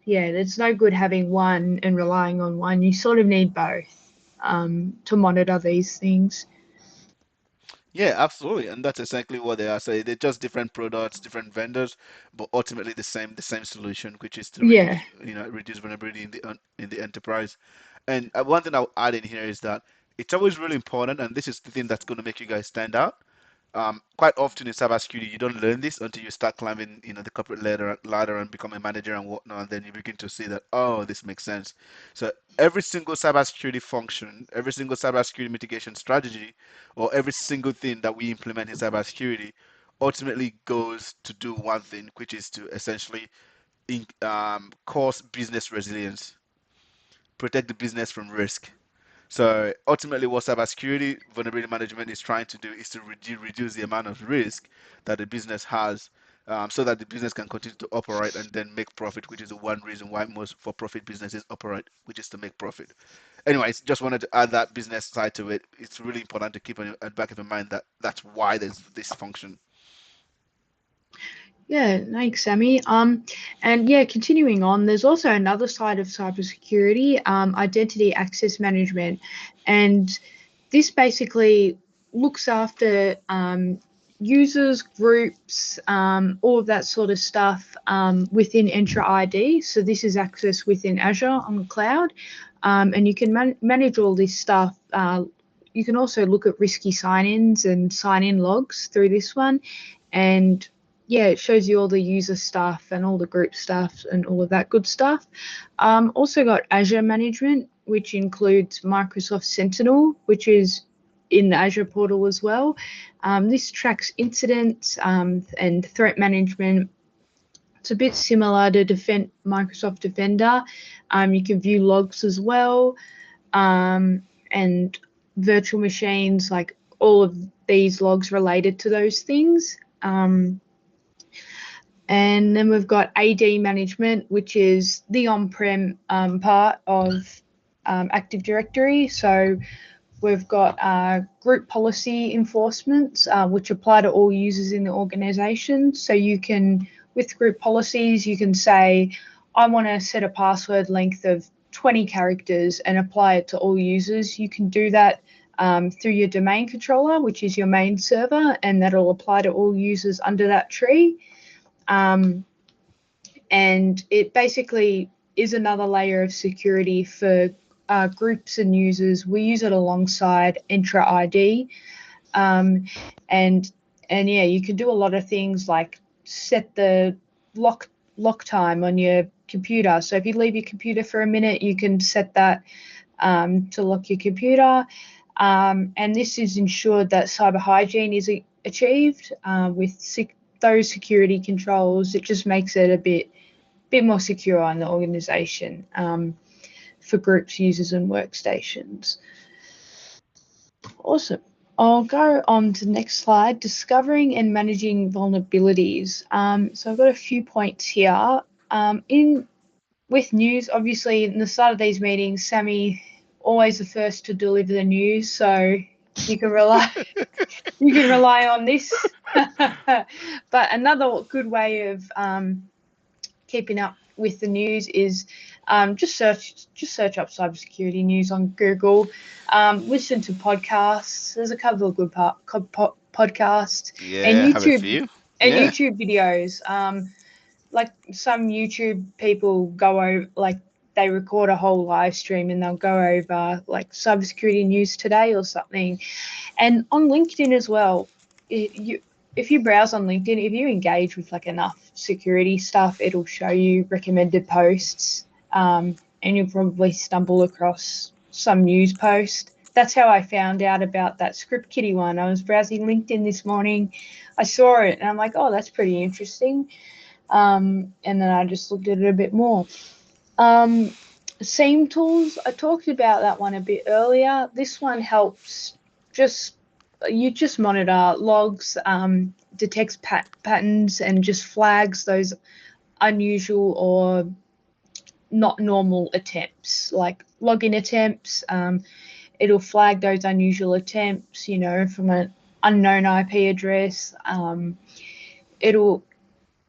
yeah, it's no good having one and relying on one. You sort of need both to monitor these things. yeah, absolutely, and that's exactly what they are. So they're just different products, different vendors, but ultimately the same solution, which is to Yeah. reduce vulnerability in the enterprise. And one thing I'll add in here is that it's always really important, and this is the thing that's going to make you guys stand out. Quite often in cybersecurity, you don't learn this until you start climbing, the corporate ladder and become a manager and whatnot, and then you begin to see that, oh, this makes sense. So every single cybersecurity function, every single cybersecurity mitigation strategy, or every single thing that we implement in cybersecurity ultimately goes to do one thing, which is to essentially cause business resilience, protect the business from risk. So ultimately, what cybersecurity vulnerability management is trying to do is to reduce the amount of risk that the business has, so that the business can continue to operate and then make profit, which is the one reason why most for-profit businesses operate, which is to make profit. Anyways, just wanted to add that business side to it. It's really important to keep in the back of your mind that that's why there's this function. Yeah, thanks, Sammy. And yeah, continuing on, there's also another side of cybersecurity, identity access management, and this basically looks after users, groups, all of that sort of stuff within Entra ID. So this is access within Azure on the cloud, and you can manage all this stuff. You can also look at risky sign-ins and sign-in logs through this one, and yeah, it shows you all the user stuff and all the group stuff and all of that good stuff. Also got Azure management, which includes Microsoft Sentinel, which is in the Azure portal as well. This tracks incidents and threat management. It's a bit similar to Microsoft Defender. You can view logs as well, and virtual machines, like all of these logs related to those things. And then we've got AD management, which is the on-prem part of Active Directory. So we've got group policy enforcements, which apply to all users in the organization. So you can, with group policies, you can say, I want to set a password length of 20 characters and apply it to all users. You can do that through your domain controller, which is your main server, and that'll apply to all users under that tree. And it basically is another layer of security for groups and users. We use it alongside Entra ID, and yeah, you can do a lot of things like set the lock lock time on your computer. So if you leave your computer for a minute, you can set that to lock your computer. And this is ensured that cyber hygiene is achieved with those security controls. It just makes it a bit more secure on the organization for groups, users, and workstations. Awesome. I'll go on to the next slide, discovering and managing vulnerabilities. So I've got a few points here. With news, obviously, in the start of these meetings, Sammy always the first to deliver the news, so you can rely on this. But another good way of keeping up with the news is just search up cybersecurity news on Google. Listen to podcasts. There's a couple of good podcasts and Yeah, have a few. Yeah. YouTube videos. Like some YouTube people go over, like they record a whole live stream and they'll go over like cybersecurity news today or something. And on LinkedIn as well, if you browse on LinkedIn, if you engage with like enough security stuff, it'll show you recommended posts, and you'll probably stumble across some news post. That's how I found out about that script Kiddie one. I was browsing LinkedIn this morning, I saw it, and I'm like, oh, that's pretty interesting. And then I just looked at it a bit more. SIEM tools, I talked about that one a bit earlier. This one helps you just monitor logs, detects patterns, and just flags those unusual or not normal attempts, like login attempts. It'll flag those unusual attempts, from an unknown IP address. It'll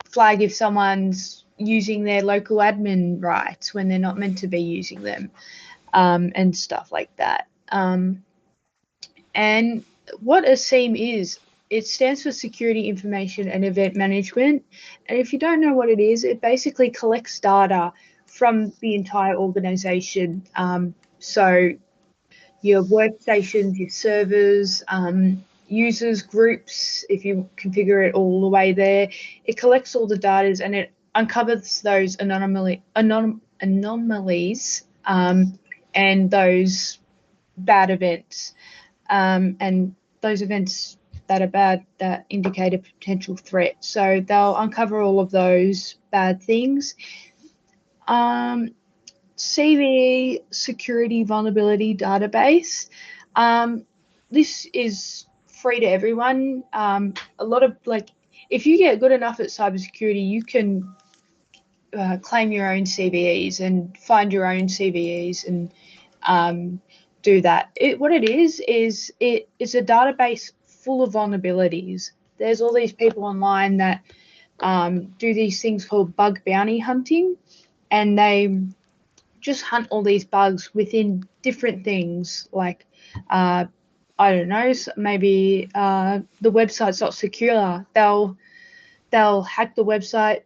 flag if someone's using their local admin rights when they're not meant to be using them, and stuff like that. And what a SIEM is, it stands for Security Information and Event Management. And if you don't know what it is, it basically collects data from the entire organization. So your workstations, your servers, users, groups, if you configure it all the way there, it collects all the data and it uncovers those anomalies and those bad events. And those events that are bad that indicate a potential threat. So they'll uncover all of those bad things. CVE, Security Vulnerability Database. This is free to everyone. A lot of if you get good enough at cybersecurity, you can claim your own CVEs and find your own CVEs and do that. What it is it is a database full of vulnerabilities. There's all these people online that do these things called bug bounty hunting, and they just hunt all these bugs within different things, like I don't know, maybe the website's not secure. They'll hack the website,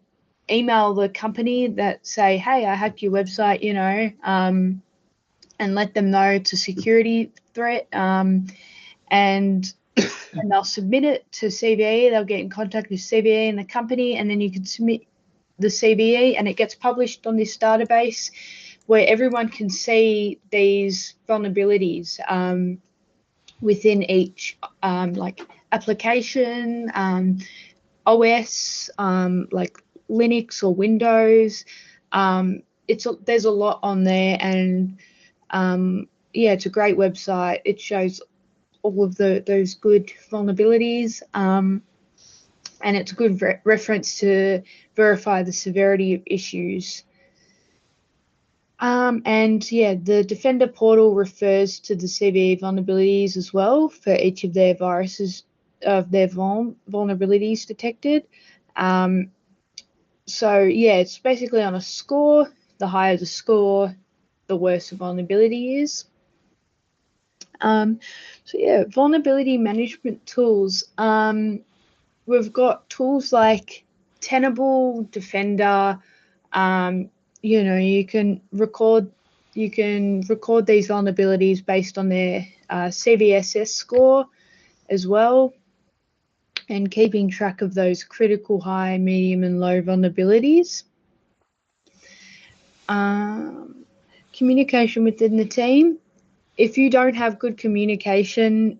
email the company that say, hey, I hacked your website, and let them know it's a security threat, and they'll submit it to CVE. They'll get in contact with CVE and the company, and then you can submit the CVE, and it gets published on this database where everyone can see these vulnerabilities within each application, OS, like Linux or Windows. There's a lot on there, and it's a great website. It shows all of those good vulnerabilities, and it's a good reference to verify the severity of issues. The Defender portal refers to the CVE vulnerabilities as well for each of their viruses of their vulnerabilities detected. It's basically on a score. The higher the score, the worse the vulnerability is. Vulnerability management tools. We've got tools like Tenable, Defender. You can record these vulnerabilities based on their CVSS score as well, and keeping track of those critical high, medium, and low vulnerabilities. Communication within the team. If you don't have good communication,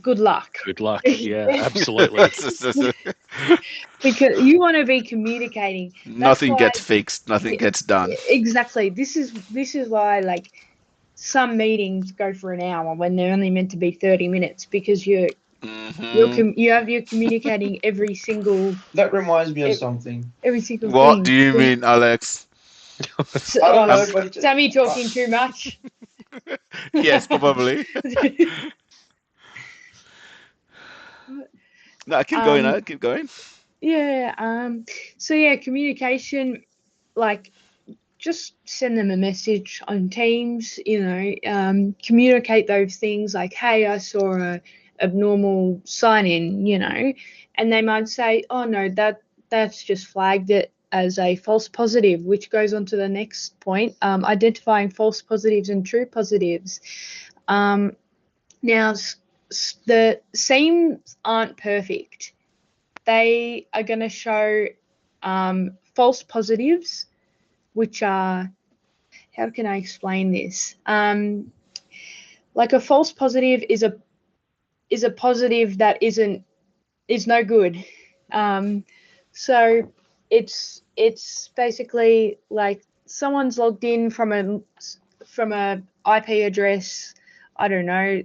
good luck. Good luck. Yeah, absolutely. Because you want to be communicating. Nothing gets fixed. Nothing gets done. Exactly. This is why like some meetings go for an hour when they're only meant to be 30 minutes because you're communicating every single That reminds me of something. every single What thing. do you mean, Alex? I don't know, but it's Sammy talking too much. Yes, probably. No, keep going. Keep going. Yeah. So yeah, communication, like just send them a message on Teams. Communicate those things like, "Hey, I saw a abnormal sign in," and they might say, "Oh no, that's just flagged it as a false positive," which goes on to the next point, identifying false positives and true positives. Now, the seams aren't perfect. They are going to show false positives, which are, how can I explain this? Like a false positive is a positive that is no good. So it's basically like someone's logged in from a IP address, I don't know,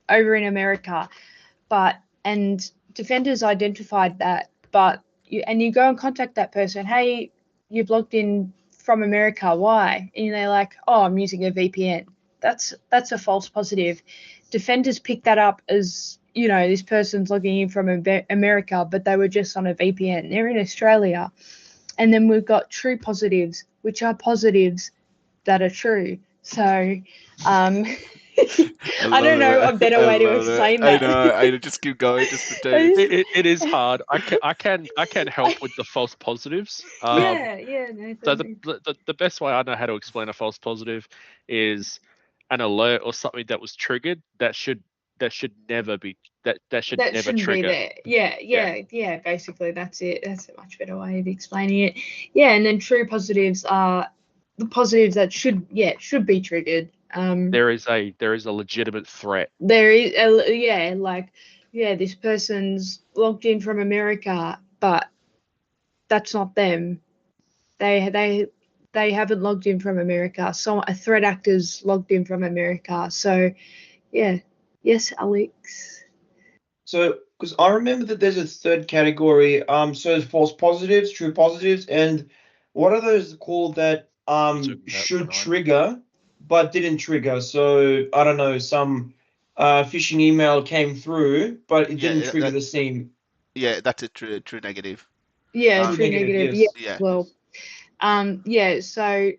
over in America, and defenders identified that, but you go and contact that person. Hey, you've logged in from America. Why? And they're like, oh, I'm using a VPN. That's a false positive. Defenders pick that up as, this person's logging in from America, but they were just on a VPN. They're in Australia. And then we've got true positives, which are positives that are true. So, I don't know a better way to explain that. I know. I just keep going. Just pretend. It is hard. I can help with the false positives. Yeah. So the best way I know how to explain a false positive is an alert or something that was triggered that should never be that should that never shouldn't trigger. be there. Yeah. Basically, that's it. That's a much better way of explaining it. Yeah, and then true positives are the positives that should be triggered. There is a legitimate threat. There is, this person's logged in from America, but that's not them. They haven't logged in from America. So a threat actor's logged in from America. So, yeah. Yes, Alex. So, because I remember that there's a third category. So there's false positives, true positives, and what are those called that should trigger but didn't trigger? So I don't know, some phishing email came through, but it didn't trigger the seam. Yeah, that's a true negative. Yeah, true negative. Yes. Yeah. Well, So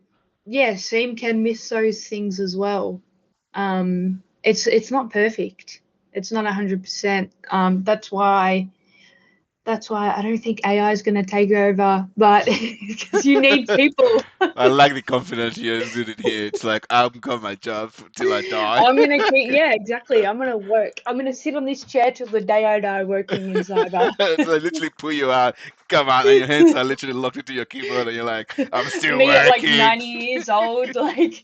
seam can miss those things as well. It's not perfect. It's not 100%. That's why I don't think AI is going to take over, but because you need people. I like the confidence you're exuding here. It's like, I'm got my job till I die. I'm going to keep, exactly. I'm going to work. I'm going to sit on this chair till the day I die working in cyber. So I literally pull you out, come out, and your hands are literally locked into your keyboard, and you're like, I'm still Me working. at like 90 years old, like,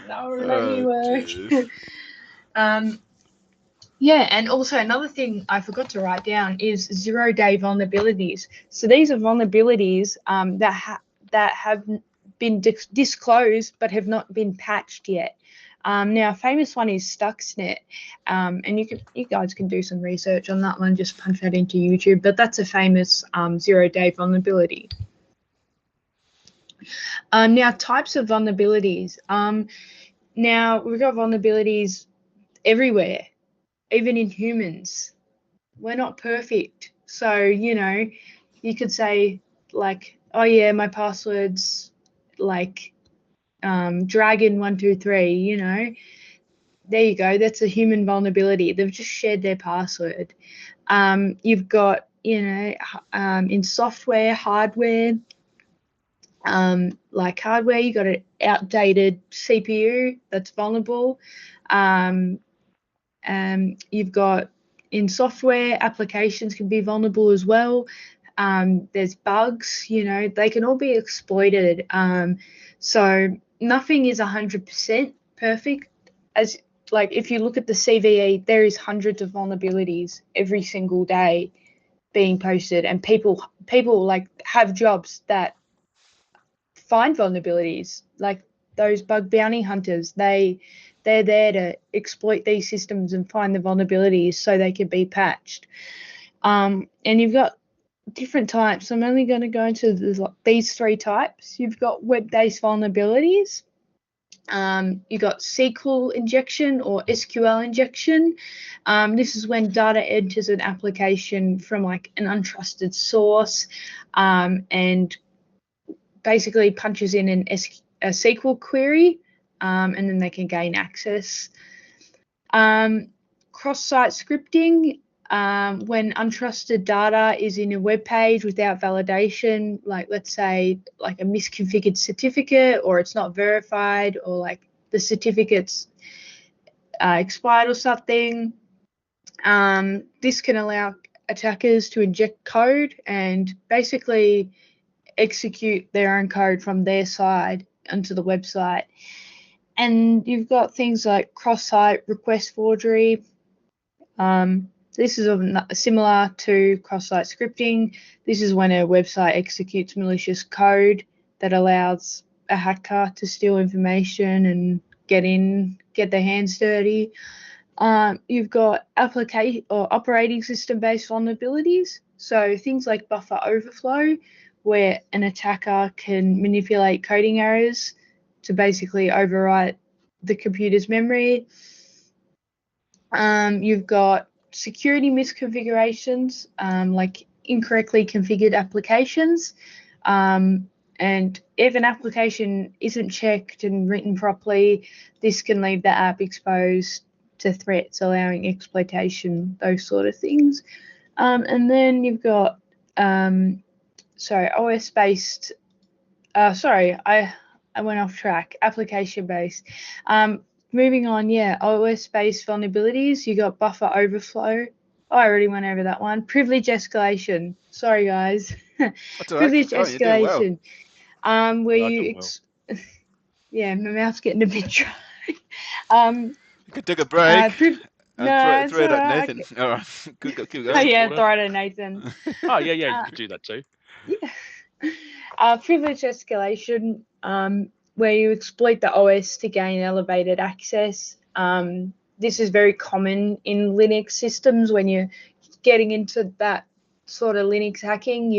no, let me work. Yeah, and also another thing I forgot to write down is 0-day vulnerabilities. So these are vulnerabilities that have been disclosed but have not been patched yet. Now, a famous one is Stuxnet, and you guys can do some research on that one. Just punch that into YouTube. But that's a famous 0-day vulnerability. Now, types of vulnerabilities. Now we've got vulnerabilities everywhere. Even in humans, we're not perfect. So, you could say like, oh yeah, my password's like dragon123, there you go. That's a human vulnerability. They've just shared their password. You've got, in software, hardware, like hardware, you got an outdated CPU that's vulnerable. You've got in software, applications can be vulnerable as well. There's bugs, they can all be exploited. So nothing is 100% perfect. As like if you look at the CVE, there is hundreds of vulnerabilities every single day being posted, and people like have jobs that find vulnerabilities, like those bug bounty hunters. They're there to exploit these systems and find the vulnerabilities so they can be patched. And you've got different types. I'm only going to go into these 3 types. You've got web-based vulnerabilities. You've got SQL injection or SQL injection. This is when data enters an application from like an untrusted source and basically punches in a SQL query, and then they can gain access. Cross-site scripting, when untrusted data is in a web page without validation, like let's say like a misconfigured certificate, or it's not verified, or like the certificate's expired or something. This can allow attackers to inject code and basically execute their own code from their side onto the website. And you've got things like cross-site request forgery. This is similar to cross-site scripting. This is when a website executes malicious code that allows a hacker to steal information and get their hands dirty. You've got application or operating system-based vulnerabilities. So things like buffer overflow, where an attacker can manipulate coding errors to basically overwrite the computer's memory. You've got security misconfigurations, like incorrectly configured applications. And if an application isn't checked and written properly, this can leave the app exposed to threats, allowing exploitation, those sort of things. And then you've got, OS-based, I went off track, application-based. Moving on, OS-based vulnerabilities, you got buffer overflow. I already went over that one. Privilege escalation. Sorry, guys. That's all right. Privilege Oh, you're doing well. escalation. Where Yeah, I'm you, doing well. yeah, my mouth's getting a bit dry. You can take a break and no, throw it it's at all right. Nathan. All right, keep Oh going. yeah, water. throw it at Nathan. Oh yeah, you could do that too. Yeah. Privilege escalation, where you exploit the OS to gain elevated access. This is very common in Linux systems. When you're getting into that sort of Linux hacking,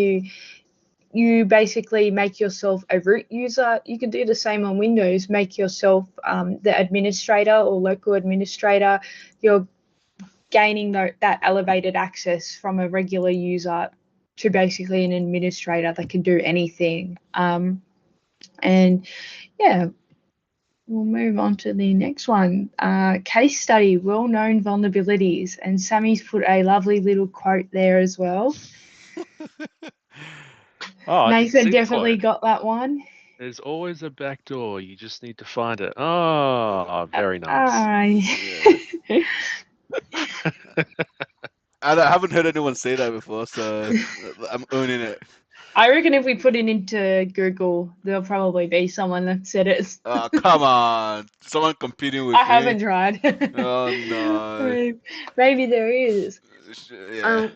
you basically make yourself a root user. You can do the same on Windows. Make yourself the administrator or local administrator. You're gaining that elevated access from a regular user to basically an administrator that can do anything. And yeah, we'll move on to the next one. Case study, well-known vulnerabilities. And Sammy's put a lovely little quote there as well. Oh, I didn't Nathan see the definitely quote. got that one. There's always a back door. You just need to find it. Oh, very nice. Yeah. I haven't heard anyone say that before, so I'm owning it. I reckon if we put it into Google, there'll probably be someone that said it. Oh, come on. Someone competing with I me. haven't tried. Oh, no. Maybe there is. Yeah.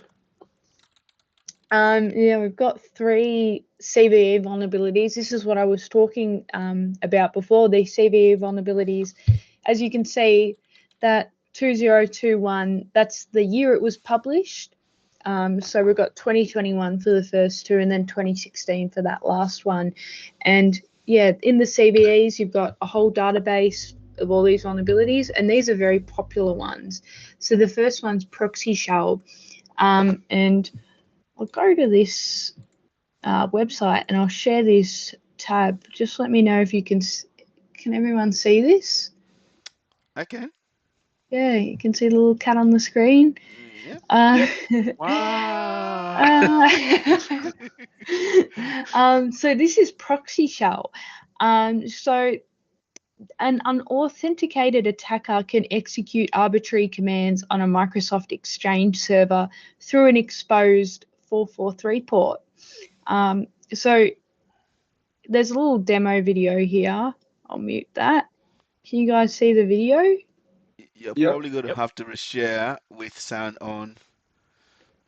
Yeah, we've got 3 CVE vulnerabilities. This is what I was talking about before, these CVE vulnerabilities. As you can see, that 2021, that's the year it was published. So we've got 2021 for the first 2 and then 2016 for that last one. And yeah, in the CVEs, you've got a whole database of all these vulnerabilities, and these are very popular ones. So the first one's proxy shell. And I'll go to this website and I'll share this tab. Just let me know if you can everyone see this? Okay. Yeah, you can see the little cat on the screen. Yep. Wow. So this is proxy shell. So an unauthenticated attacker can execute arbitrary commands on a Microsoft Exchange server through an exposed 443 port. So there's a little demo video here. I'll mute that. Can you guys see the video? You're Yep. probably going to have to reshare with sound on.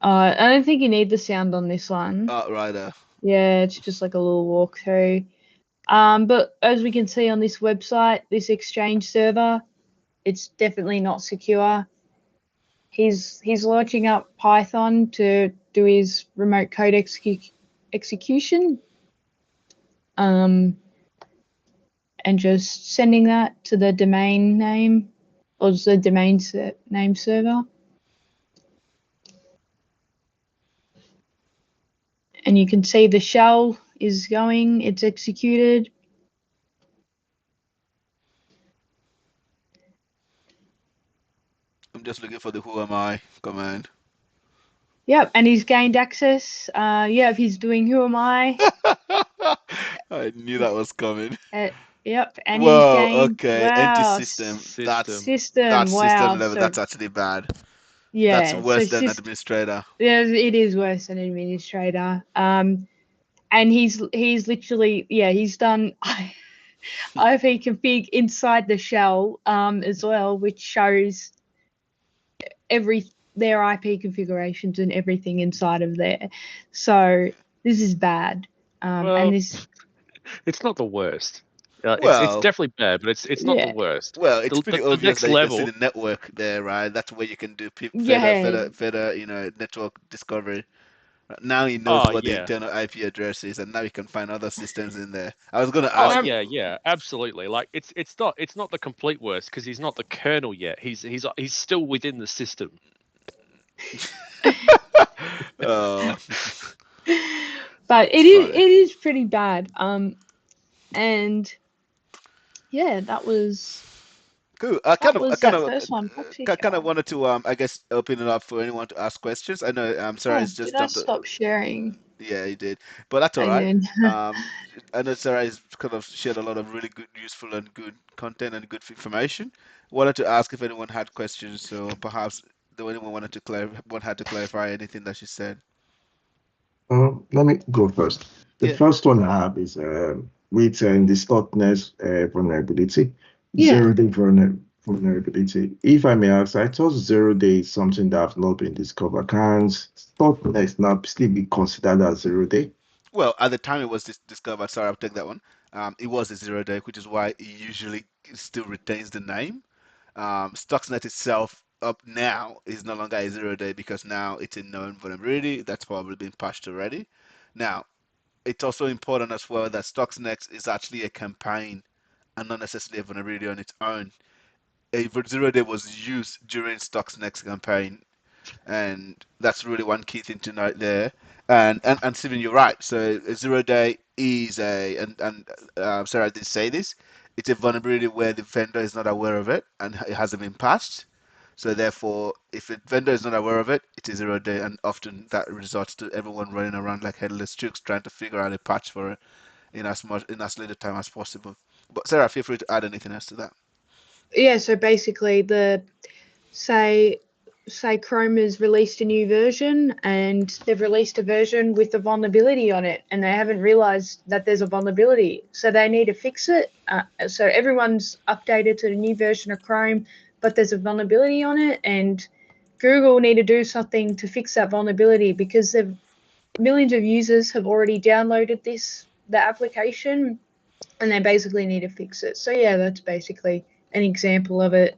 I don't think you need the sound on this one. Oh, right. Yeah, it's just like a little walkthrough. But as we can see on this website, this Exchange server, it's definitely not secure. He's launching up Python to do his remote code execution, and just sending that to the domain name or the domain name server. And you can see the shell is going, it's executed. I'm just looking for the who am I command. Yep, and he's gained access. Yep, he's doing who am I. I knew that was coming. Yep, and he's Whoa, gained. okay. Empty Wow, system. System. That's wow. system level. So That's actually bad. yeah, That's worse than administrator. Yeah, it is worse than administrator. And he's literally, yeah, he's done IP config inside the shell as well, which shows their IP configurations and everything inside of there. So this is bad. Well, And this, it's not the worst. It's Well, definitely bad, but it's not the yeah, worst. well, it's The pretty the obvious next that you can see level. the network there, right? That's where you can do yeah, further, network discovery. Now he knows Oh what the yeah. internal IP address is, and now he can find other systems in there. I was gonna Oh ask. yeah, absolutely. Like it's not the complete worst because he's not the kernel yet. He's still within the system. Oh, but it's funny. it is pretty bad. And yeah, that was Cool. I kind of first one. wanted to I guess open it up for anyone to ask questions. I know Sarah has Did just I jumped. stop sharing? Yeah, you did, but that's all And right. then I know Sarah has kind of shared a lot of really good, useful, and good content and good information. Wanted to ask if anyone had questions, so perhaps anyone had to clarify anything that she said. Let me go first. The Yeah. first one I have is with the Stockness vulnerability, Yeah. zero-day vulnerability. If I may ask, I thought zero-day is something that have not been discovered. Can Stockness now still be considered as zero-day? Well, at the time it was discovered, sorry, I'll take that one. It was a 0 day, which is why it usually still retains the name. Stuxnet itself up now is no longer a 0 day because now it's a known vulnerability that's probably been patched already. Now, it's also important as well that Stuxnet is actually a campaign and not necessarily a vulnerability on its own. A 0 day was used during Stuxnet's campaign, and that's really one key thing to note there. And Stephen, you're right. So a 0 day is Sarah did say this. It's a vulnerability where the vendor is not aware of it and it hasn't been patched. So therefore, if a vendor is not aware of it, it is 0 day, and often that results to everyone running around like headless chooks trying to figure out a patch for it in as little time as possible. But Sarah, feel free to add anything else to that. Yeah, so basically say Chrome has released a new version and they've released a version with a vulnerability on it and they haven't realized that there's a vulnerability. So they need to fix it. So everyone's updated to the new version of Chrome, but there's a vulnerability on it, and Google need to do something to fix that vulnerability because millions of users have already downloaded the application and they basically need to fix it. So yeah, that's basically an example of it.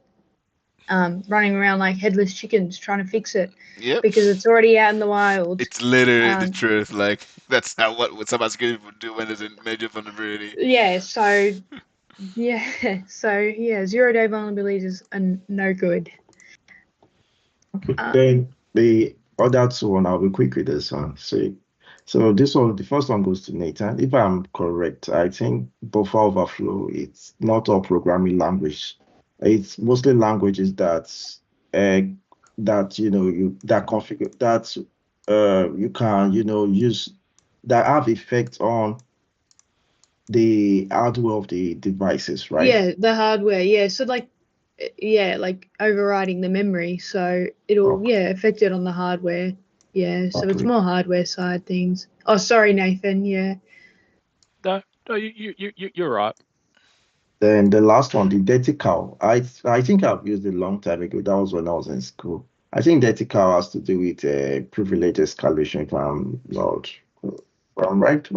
Running around like headless chickens trying to fix it. Yep. Because it's already out in the wild. It's literally the truth. Like that's how what cybersecurity would do when there's a major vulnerability. Yeah. So 0 day vulnerabilities are no good. Okay. Then the other two one, I'll be quick with this one. So this one, the first one goes to Nathan. If I'm correct, I think buffer overflow, it's not a programming language. It's mostly languages that configure that you can use that have effect on the hardware of the devices, right? Yeah, the hardware. Yeah. So like overriding the memory. So it'll affect it on the hardware. Yeah, so it's Okay. more hardware side things. Oh, sorry, Nathan. Yeah. No, you're right. Then the last one, the dirty cow. I think I've used it a long time ago. That was when I was in school. I think dirty cow has to do with privilege escalation. If I'm not, if I'm right.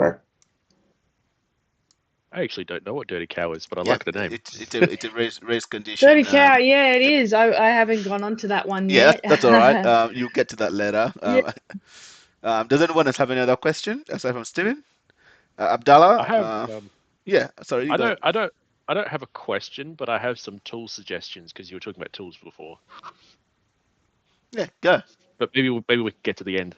I actually don't know what dirty cow is, but I Yeah, like the name. it's a race condition. Dirty cow. Yeah, it is. I haven't gone on to that one Yeah, yet. that's all right. You'll get to that later. Yeah. Does anyone else have any other question aside from Steven? Abdallah? I have. Yeah, sorry, you I go. don't have a question, but I have some tool suggestions because you were talking about tools before. Yeah, go. But maybe we can get to the end.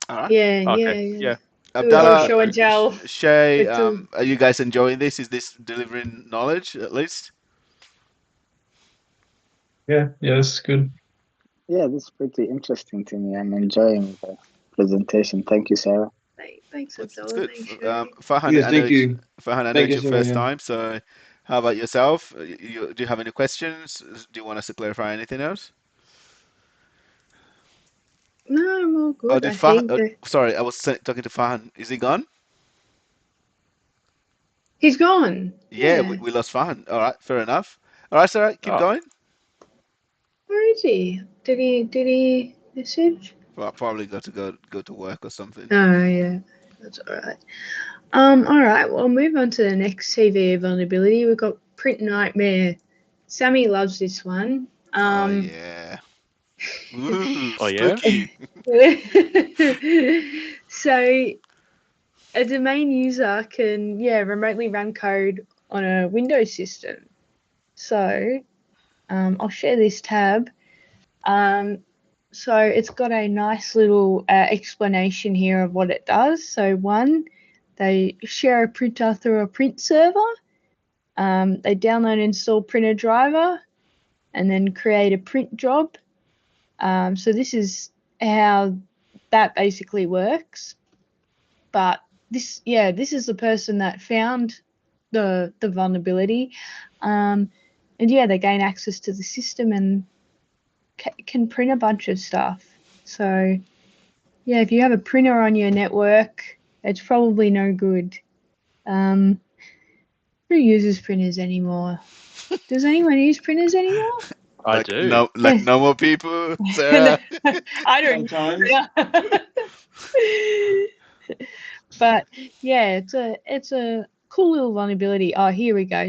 All right. Yeah, Okay. yeah. Yeah. Do a little Abdallah, show and tell. Shay, with the- are you guys enjoying this? Is this delivering knowledge at least? Yeah, it's good. Yeah, this is pretty interesting to me. I'm enjoying the presentation. Thank you, Sarah. Thanks, It's Abdullah. good. Thanks, Shay. Farhan, Yes, thank you. I know Thank it's you, your Sarah. first Yeah. time, so how about yourself? Do you have any questions? Do you want us to clarify anything else? No, I'm all Oh, good. did I Farhan, think that sorry, I was talking to Farhan. Is he gone? he's gone. Yeah, Yeah. we lost Farhan. All right, fair enough. All right, Sarah, keep Oh, going. Where is he? Did he message? Well, probably got to go to work or something. Oh yeah. That's alright. Alright, well, I'll move on to the next CV vulnerability. We've got Print Nightmare. Sammy loves this one. Oh yeah. Ooh, oh yeah. spooky. So a domain user can, remotely run code on a Windows system. So I'll share this tab. So it's got a nice little explanation here of what it does. So one, they share a printer through a print server. They download and install printer driver, and then create a print job. So this is how that basically works. But this is the person that found the vulnerability, and they gain access to the system and can print a bunch of stuff. So if you have a printer on your network, it's probably no good. Who uses printers anymore? Does anyone use printers anymore? I Like do. normal people, Sarah. I don't. Sometimes. But yeah, it's a cool little vulnerability. Oh, here we go.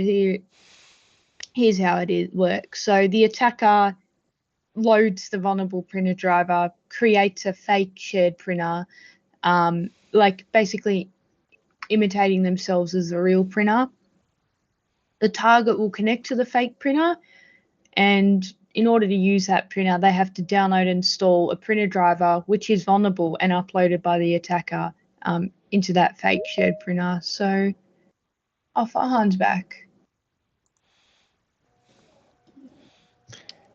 Here's how it works. So the attacker loads the vulnerable printer driver, creates a fake shared printer, like basically imitating themselves as the real printer. The target will connect to the fake printer, and in order to use that printer, they have to download and install a printer driver, which is vulnerable and uploaded by the attacker into that fake shared printer. So, Farhan's back.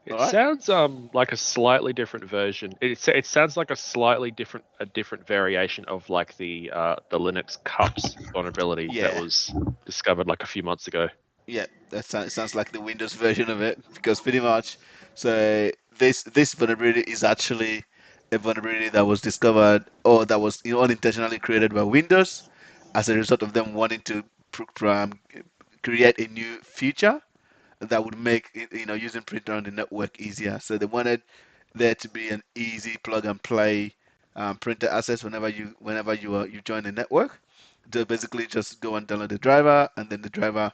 It All right. sounds like a slightly different version. It sounds like a different variation of like the Linux cups vulnerability that Yeah, was discovered like a few months ago. yeah. Sounds like the Windows version of it because pretty much. So this vulnerability is actually a vulnerability that was discovered or that was unintentionally created by Windows as a result of them wanting to create a new feature that would make using printer on the network easier. So they wanted there to be an easy plug and play printer access whenever you join the network. To basically just go and download the driver, and then the driver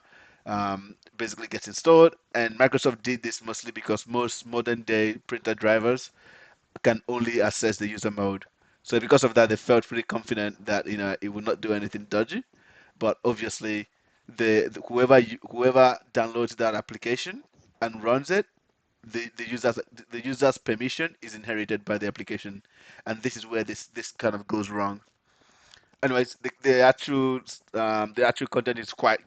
basically gets installed. And Microsoft did this mostly because most modern day printer drivers can only access the user mode. So because of that, they felt pretty confident that it would not do anything dodgy. But obviously, whoever downloads that application and runs it, the user's permission is inherited by the application, and this is where this kind of goes wrong. Anyways, the actual content is quite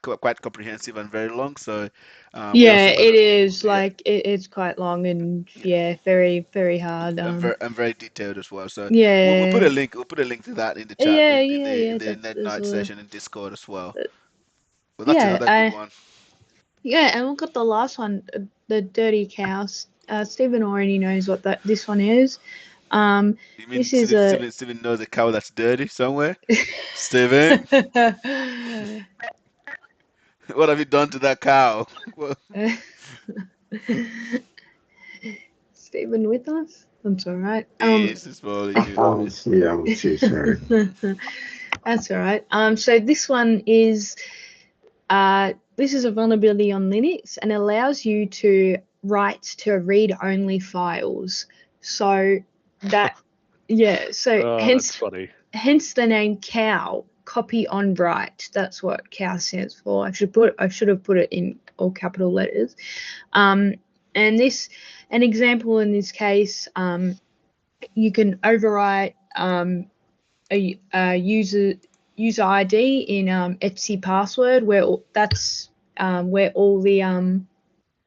comprehensive and very long. So we Yeah, also it gonna is. yeah Like it's quite long and yeah very very hard. and very detailed as well. So we'll put Yeah, a link. We'll put a link to that in the chat in the in yeah. the Net There's Night a session in Discord as well. uh, But that's yeah. another good one. And we've got the last one, the dirty cows. Stephen already knows what this one is. You mean This is a Steven knows a cow that's dirty somewhere? Steven, what have you done to that cow? Well, Stephen with us? That's all right. yes, it's probably I will good. see. I will see. Sorry. That's all right. So this one is this is a vulnerability on Linux and allows you to write to read-only files. So that so Oh, that's funny. hence the name cow, copy on write. That's what cow stands for. I should have put it in all capital letters. And an example in this case, you can overwrite a user ID in etc password, where that's where all the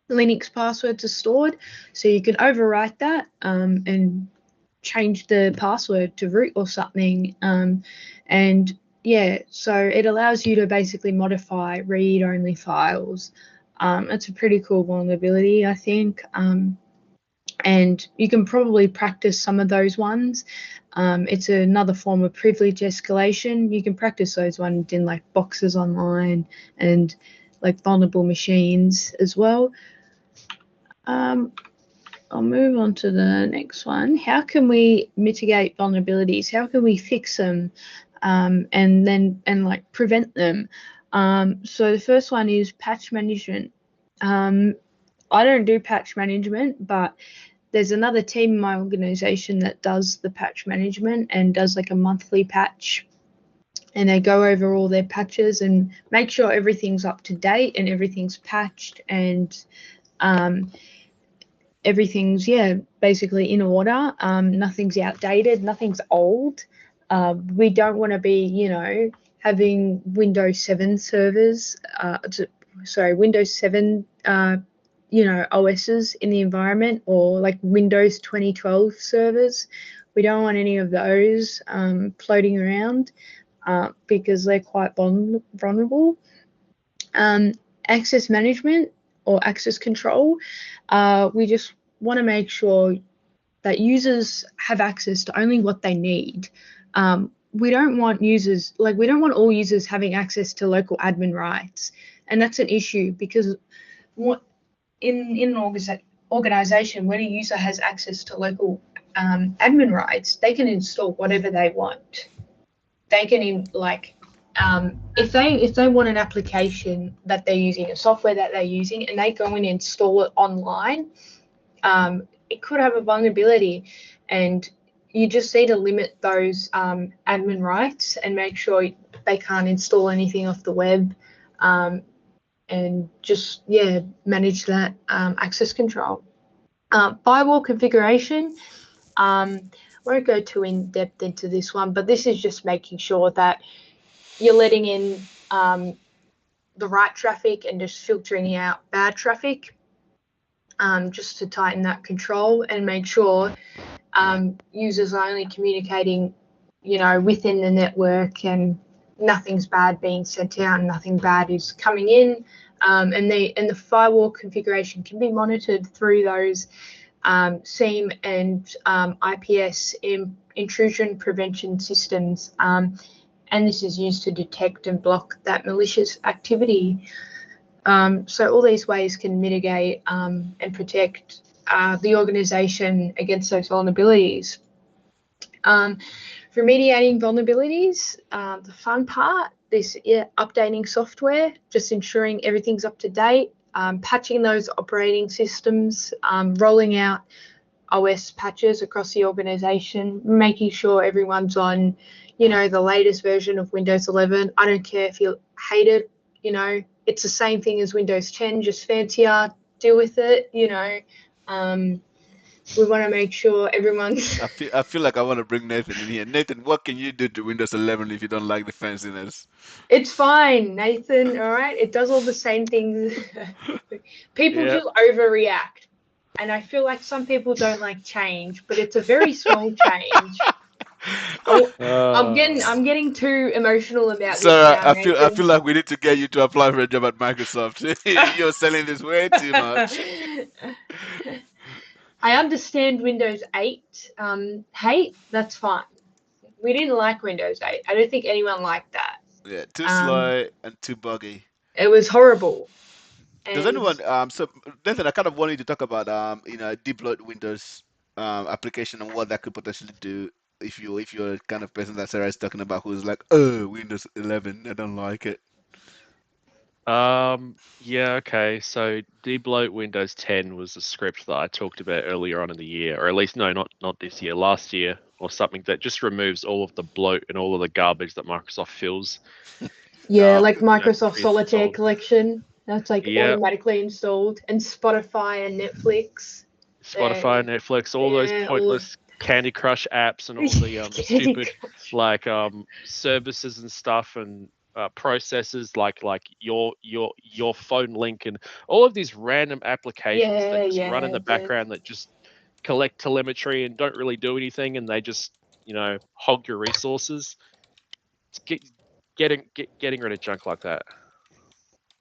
Linux passwords are stored. So you can overwrite that and change the password to root or something. And so it allows you to basically modify read-only files. It's a pretty cool vulnerability, I think. And you can probably practice some of those ones. It's another form of privilege escalation. You can practice those ones in like boxes online and like vulnerable machines as well. I'll move on to the next one. How can we mitigate vulnerabilities? How can we fix them and like prevent them? So the first one is patch management. I don't do patch management, but there's another team in my organization that does the patch management and does like a monthly patch, and they go over all their patches and make sure everything's up to date and everything's patched and everything's basically in order. Nothing's outdated, nothing's old. We don't want to be having Windows 7 servers, Windows 7 OSs in the environment, or like Windows 2012 servers. We don't want any of those floating around because they're quite vulnerable. Access management or access control. We just want to make sure that users have access to only what they need. We don't want all users having access to local admin rights, and that's an issue because in an organization, when a user has access to local admin rights, they can install whatever they want. They can if they want an application that they're using, a software that they're using, and they go and install it online, it could have a vulnerability, and you just need to limit those admin rights and make sure they can't install anything off the web, and just manage that access control. Firewall configuration. Won't go too in depth into this one, but this is just making sure that you're letting in the right traffic and just filtering out bad traffic, just to tighten that control and make sure users are only communicating, within the network, and nothing's bad being sent out and nothing bad is coming in. And the firewall configuration can be monitored through those SIEM and IPS intrusion prevention systems. And this is used to detect and block that malicious activity. So all these ways can mitigate and protect the organization against those vulnerabilities. Remediating vulnerabilities, the fun part, updating software, just ensuring everything's up to date, patching those operating systems, rolling out OS patches across the organization, making sure everyone's on the latest version of Windows 11. I don't care if you hate it, it's the same thing as Windows 10, just fancier. Deal with it, we want to make sure everyone's. I feel like I want to bring Nathan in here. Nathan, what can you do to Windows 11 if you don't like the fanciness? It's fine, Nathan. All right, it does all the same things. People just overreact, and I feel like some people don't like change, but it's a very small change. I'm getting too emotional about this now, I Nathan. feel like we need to get you to apply for a job at Microsoft. You're selling this way too much. I understand Windows 8 hate. That's fine. We didn't like Windows 8. I don't think anyone liked that. Yeah, too slow and too buggy. It was horrible. Does And anyone so Nathan, I kind of wanted to talk about deployed Windows application and what that could potentially do if you're the kind of person that Sarah is talking about who's like, oh, Windows 11, I don't like it. Yeah, okay. So debloat Windows 10 was a script that I talked about earlier on in the year, or at least no, not this year, last year, or something that just removes all of the bloat and all of the garbage that Microsoft fills. yeah, like you know, Microsoft Solitaire pre-installed. collection. That's like Yeah, automatically installed, and Spotify and Netflix. Spotify, Netflix, all those Yeah, pointless Candy Crush apps and all the Candy stupid Crush. like services and stuff and processes like your phone link and all of these random applications that just run in the background that just collect telemetry and don't really do anything, and they just hog your resources. It's getting rid of junk like that.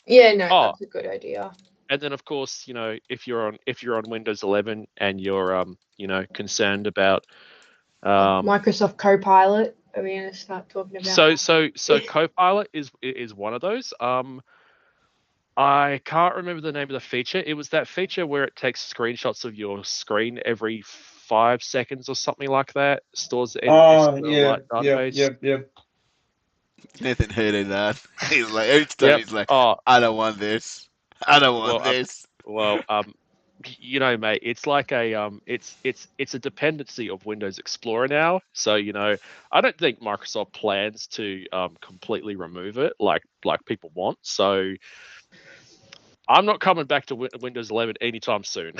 Yeah, no, Oh, that's a good idea. and then of course, if you're on Windows 11 and you're concerned about Microsoft Copilot. Are we going to start talking about that? so Copilot is one of those. I can't remember the name of the feature. It was that feature where it takes screenshots of your screen every 5 seconds or something like that. Stores it in SQLite database. Yep. Nathan hated that. He's like every time Yep. he's like, Oh, I don't want this. I don't want well, this. mate, it's like a it's a dependency of Windows Explorer now. So I don't think Microsoft plans to completely remove it like people want. So I'm not coming back to Windows 11 anytime soon.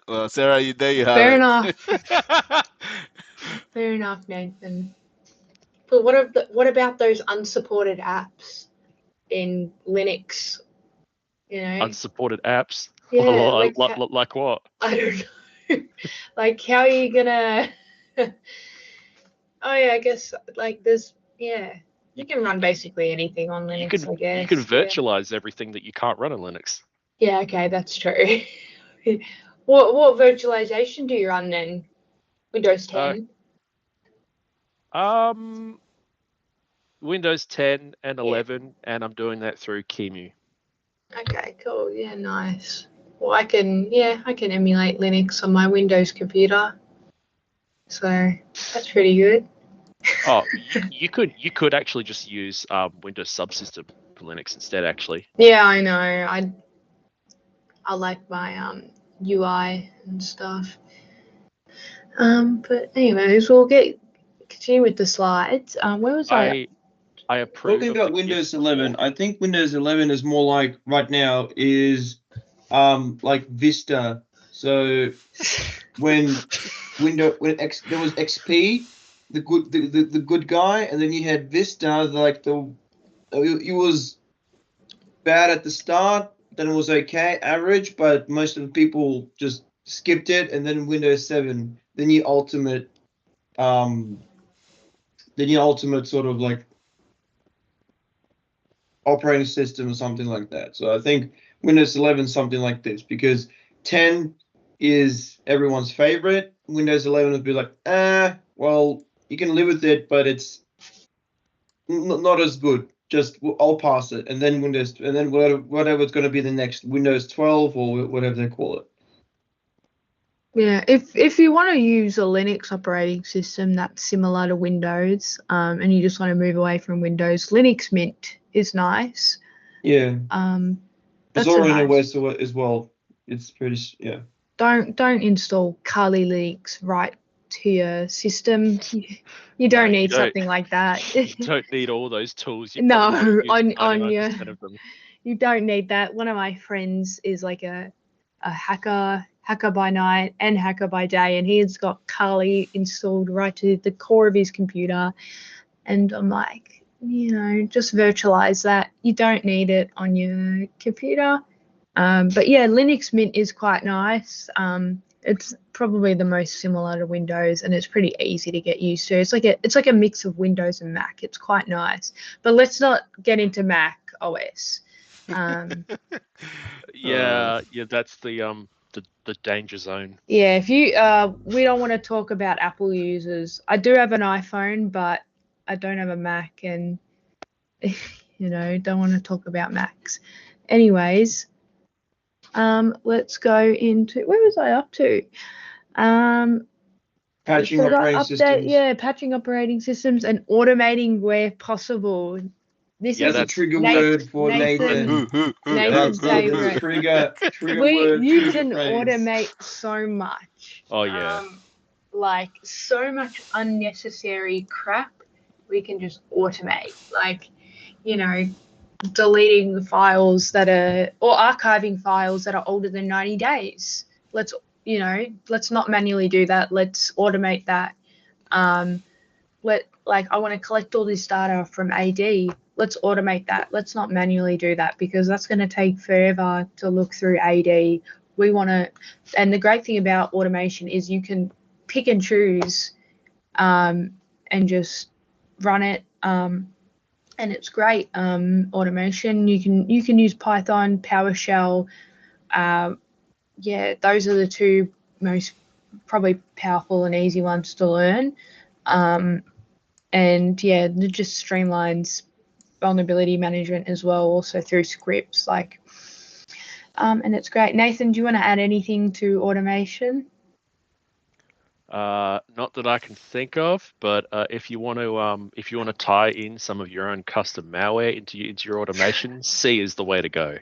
Well, Sarah, there you have Fair it. enough. Fair enough, Nathan. But what about those unsupported apps in Linux? Unsupported apps. Yeah, like what? I don't know. Like, how are you gonna? Oh yeah, I guess like there's you can run basically anything on Linux, I guess. You can virtualize everything that you can't run on Linux. Yeah, okay, that's true. What virtualization do you run then? Windows 10? Windows 10 and 11, and I'm doing that through QEMU. Okay, cool. Yeah, nice. Well, I can emulate Linux on my Windows computer. So that's pretty good. Oh, you could actually just use Windows Subsystem for Linux instead, actually. Yeah, I know. I like my UI and stuff. But anyways, we'll continue with the slides. Where was I? I approve. Talking about Windows 11, I think Windows 11 is more like right now is like Vista. So when there was XP, the good guy, and then you had Vista, like it was bad at the start, then it was okay, average, but most of the people just skipped it, and then Windows 7, then your ultimate sort of like operating system or something like that. So I think Windows 11 is something like this, because 10 is everyone's favorite. Windows 11 would be like, well, you can live with it, but it's not as good. Just I'll pass it, and then whatever it's going to be the next Windows 12 or whatever they call it. Yeah, if you want to use a Linux operating system that's similar to Windows, and you just want to move away from Windows, Linux Mint is nice. Yeah. That's it's already in a way as well. It's pretty Don't install Kali leaks right to your system. You don't need something like that. You don't need all those tools. You no, on your. Of them. You don't need that. One of my friends is like a hacker by night and hacker by day, and he's got Kali installed right to the core of his computer. And I'm like, just virtualize that. You don't need it on your computer. But yeah, Linux Mint is quite nice. It's probably the most similar to Windows, and it's pretty easy to get used to. It's like a mix of Windows and Mac. It's quite nice. But let's not get into Mac OS. Yeah, that's the the danger zone. Yeah, if you we don't want to talk about Apple users. I do have an iPhone, but I don't have a Mac, and don't want to talk about Macs. Anyways, let's go into where was I up to? Patching so operating update, systems. yeah, patching operating systems and automating where possible. This Yeah, is That's a trigger Nathan- word for Nathan. Nathan's That's the favorite. trigger word. You trigger can phrase. automate so much. Oh, yeah. Like so much unnecessary crap we can just automate. Like, deleting the files that are or archiving files that are older than 90 days. Let's not manually do that. Let's automate that. I want to collect all this data from AD. Let's automate that. Let's not manually do that because that's going to take forever to look through AD. We want to, and the great thing about automation is you can pick and choose, and just run it. And it's great. Automation. You can use Python, PowerShell. Those are the two most probably powerful and easy ones to learn. It just streamlines vulnerability management as well, also through scripts. And it's great. Nathan, do you want to add anything to automation? Not that I can think of, but if you want to tie in some of your own custom malware into your automation, C is the way to go.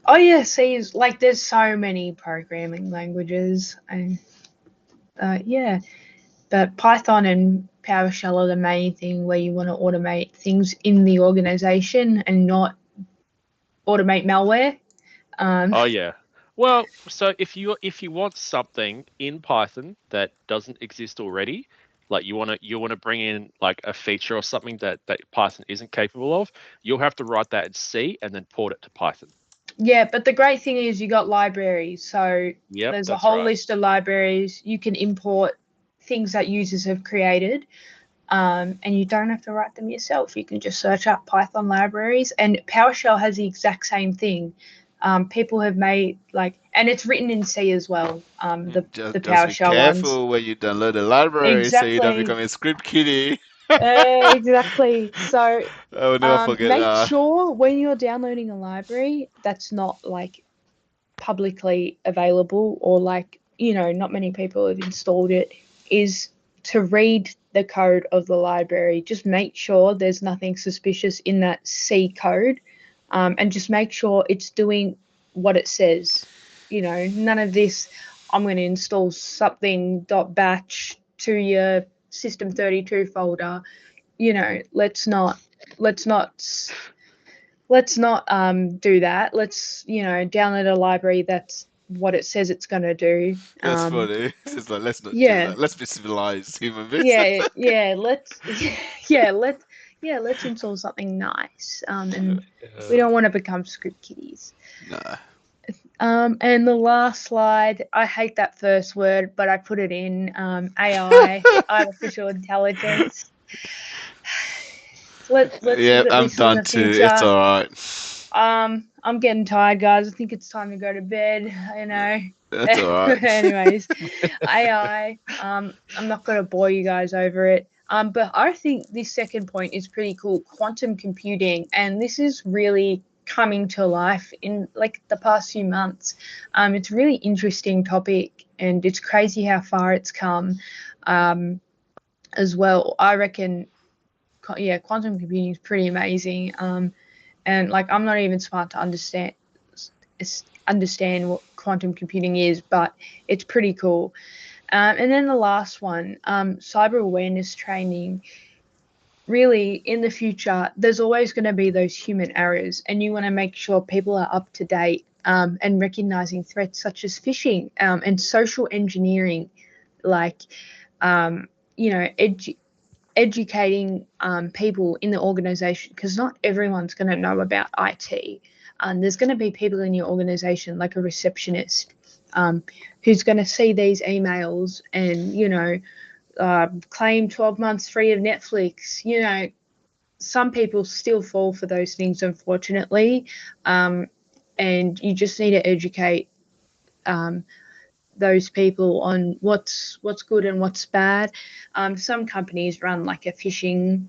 Oh yeah, C is there's so many programming languages, and but Python and PowerShell are the main thing where you want to automate things in the organization and not automate malware. Oh yeah. Well, so if you want something in Python that doesn't exist already, like you want to bring in like a feature or something that Python isn't capable of, you'll have to write that in C and then port it to Python. Yeah, but the great thing is you got libraries. So there's a whole list of libraries. You can import things that users have created, and you don't have to write them yourself. You can just search up Python libraries, and PowerShell has the exact same thing. People have made and it's written in C as well. The Just be PowerShell careful ones. when you download the library so you don't Exactly. become a script kiddie. Exactly. So I will never forget make that. sure when you're downloading a library that's not publicly available or not many people have installed it, is to read the code of the library. Just make sure there's nothing suspicious in that C code, and just make sure it's doing what it says. None of this, I'm going to install something .batch to your system32 folder. Let's not do that. Let's download a library that's what it says it's going to do. That's funny. It's like, let's not do Yeah. that. Let's be civilized human beings. Let's install something nice. And we don't want to become script kiddies. Nah. And the last slide, I hate that first word, but I put it in. AI, artificial intelligence. Let's look at I'm this in done the too. future. It's all right. I'm getting tired, guys. I think it's time to go to bed. That's all right. Anyways, AI. I'm not going to bore you guys over it. But I think this second point is pretty cool. Quantum computing, and this is really coming to life in the past few months. It's a really interesting topic, and it's crazy how far it's come. As well, I reckon. Quantum computing is pretty amazing. And I'm not even smart to understand what quantum computing is, but it's pretty cool. And then the last one, cyber awareness training. Really, in the future, there's always going to be those human errors, and you want to make sure people are up to date, and recognizing threats such as phishing, and social engineering, educating people in the organization, because not everyone's going to know about IT. There's going to be people in your organization, like a receptionist, who's going to see these emails and claim 12 months free of Netflix. Some people still fall for those things, unfortunately, and you just need to educate those people on what's good and what's bad. Some companies run like a phishing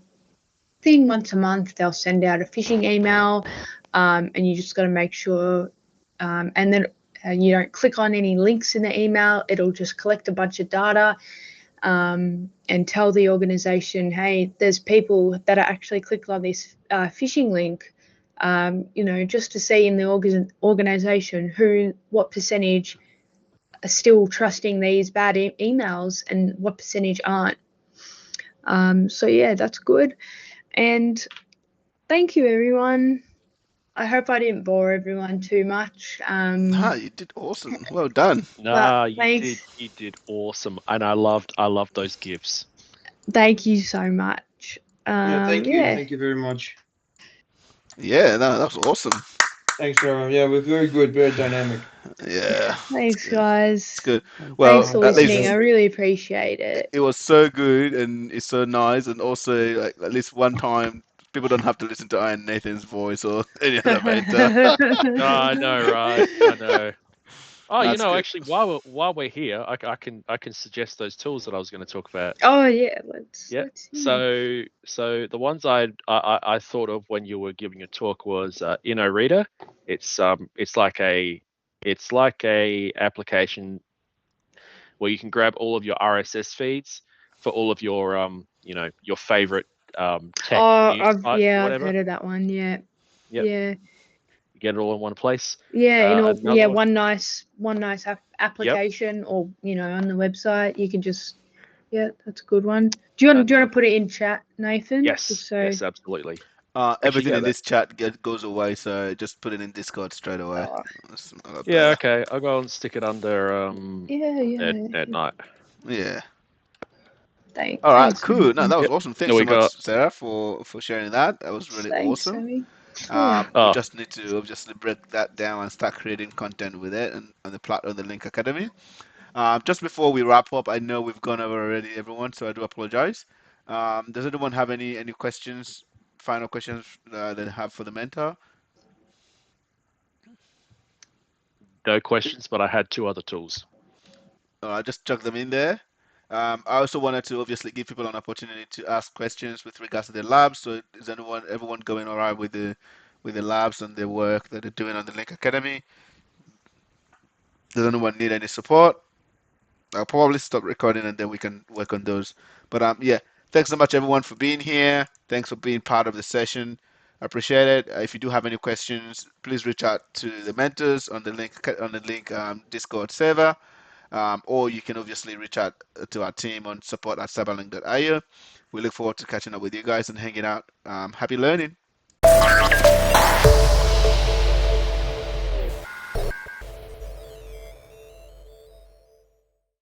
thing once a month. They'll send out a phishing email, and you just got to make sure, and then you don't click on any links in the email. It'll just collect a bunch of data, and tell the organization, hey, there's people that are actually clicking on this phishing link, just to see in the organization what percentage are still trusting these bad emails and what percentage aren't. So yeah, that's good. And thank you, everyone. I hope I didn't bore everyone too much. You did awesome. Well done. Nah, thanks. you did awesome, and I loved those gifs. Thank you so much. Thank you very much. Yeah, no, that was awesome. Thanks, Trevor. Yeah, we're very good, very dynamic. Yeah. Thanks, guys. It's good. Well, thanks for at least listening. I really appreciate it. it was so good and it's so nice, and also like at least one time people don't have to listen to Iron Nathan's voice or any other mentor. Oh, I know, right? I know. Oh, That's good. actually, while we're here, I can suggest those tools that I was going to talk about. Oh yeah, let's. Yeah. Let's hear. So the ones I thought of when you were giving a talk was InnoReader. It's like a application where you can grab all of your RSS feeds for all of your your favorite tech news sites or I've whatever. heard of that one. Yeah. Yep. Yeah. You get it all in one place. Yeah, Another one. one nice application, or on the website you can just. Yeah, that's a good one. Do you want to put it in chat, Nathan? Yes, yes, absolutely. Everything yeah, in this chat goes away, so just put it in Discord straight away. Oh. That's a lot Yeah, better. okay. I'll go and stick it under NerdKnight. Yeah. Thanks. All right, Thanks, cool. No, that was Yep. awesome. Thanks Now so we much, got Sarah, for sharing that. That was really Thanks, awesome. Sammy. Yeah. We just need to obviously break that down and start creating content with it and on the Lynk Academy. Just before we wrap up, I know we've gone over already, everyone, so I do apologize. Does anyone have any questions, final questions that they have for the mentor? no questions, but I had two other tools. Just chuck them in there. I also wanted to obviously give people an opportunity to ask questions with regards to the labs. So is everyone going all right with the labs and the work that they're doing on the Link Academy? Does anyone need any support? I'll probably stop recording and then we can work on those. But yeah, thanks so much everyone for being here. Thanks for being part of the session. I appreciate it. If you do have any questions, please reach out to the mentors on the link Discord server. Or you can obviously reach out to our team on support@cyberlynk.io. We look forward to catching up with you guys and hanging out. Happy learning.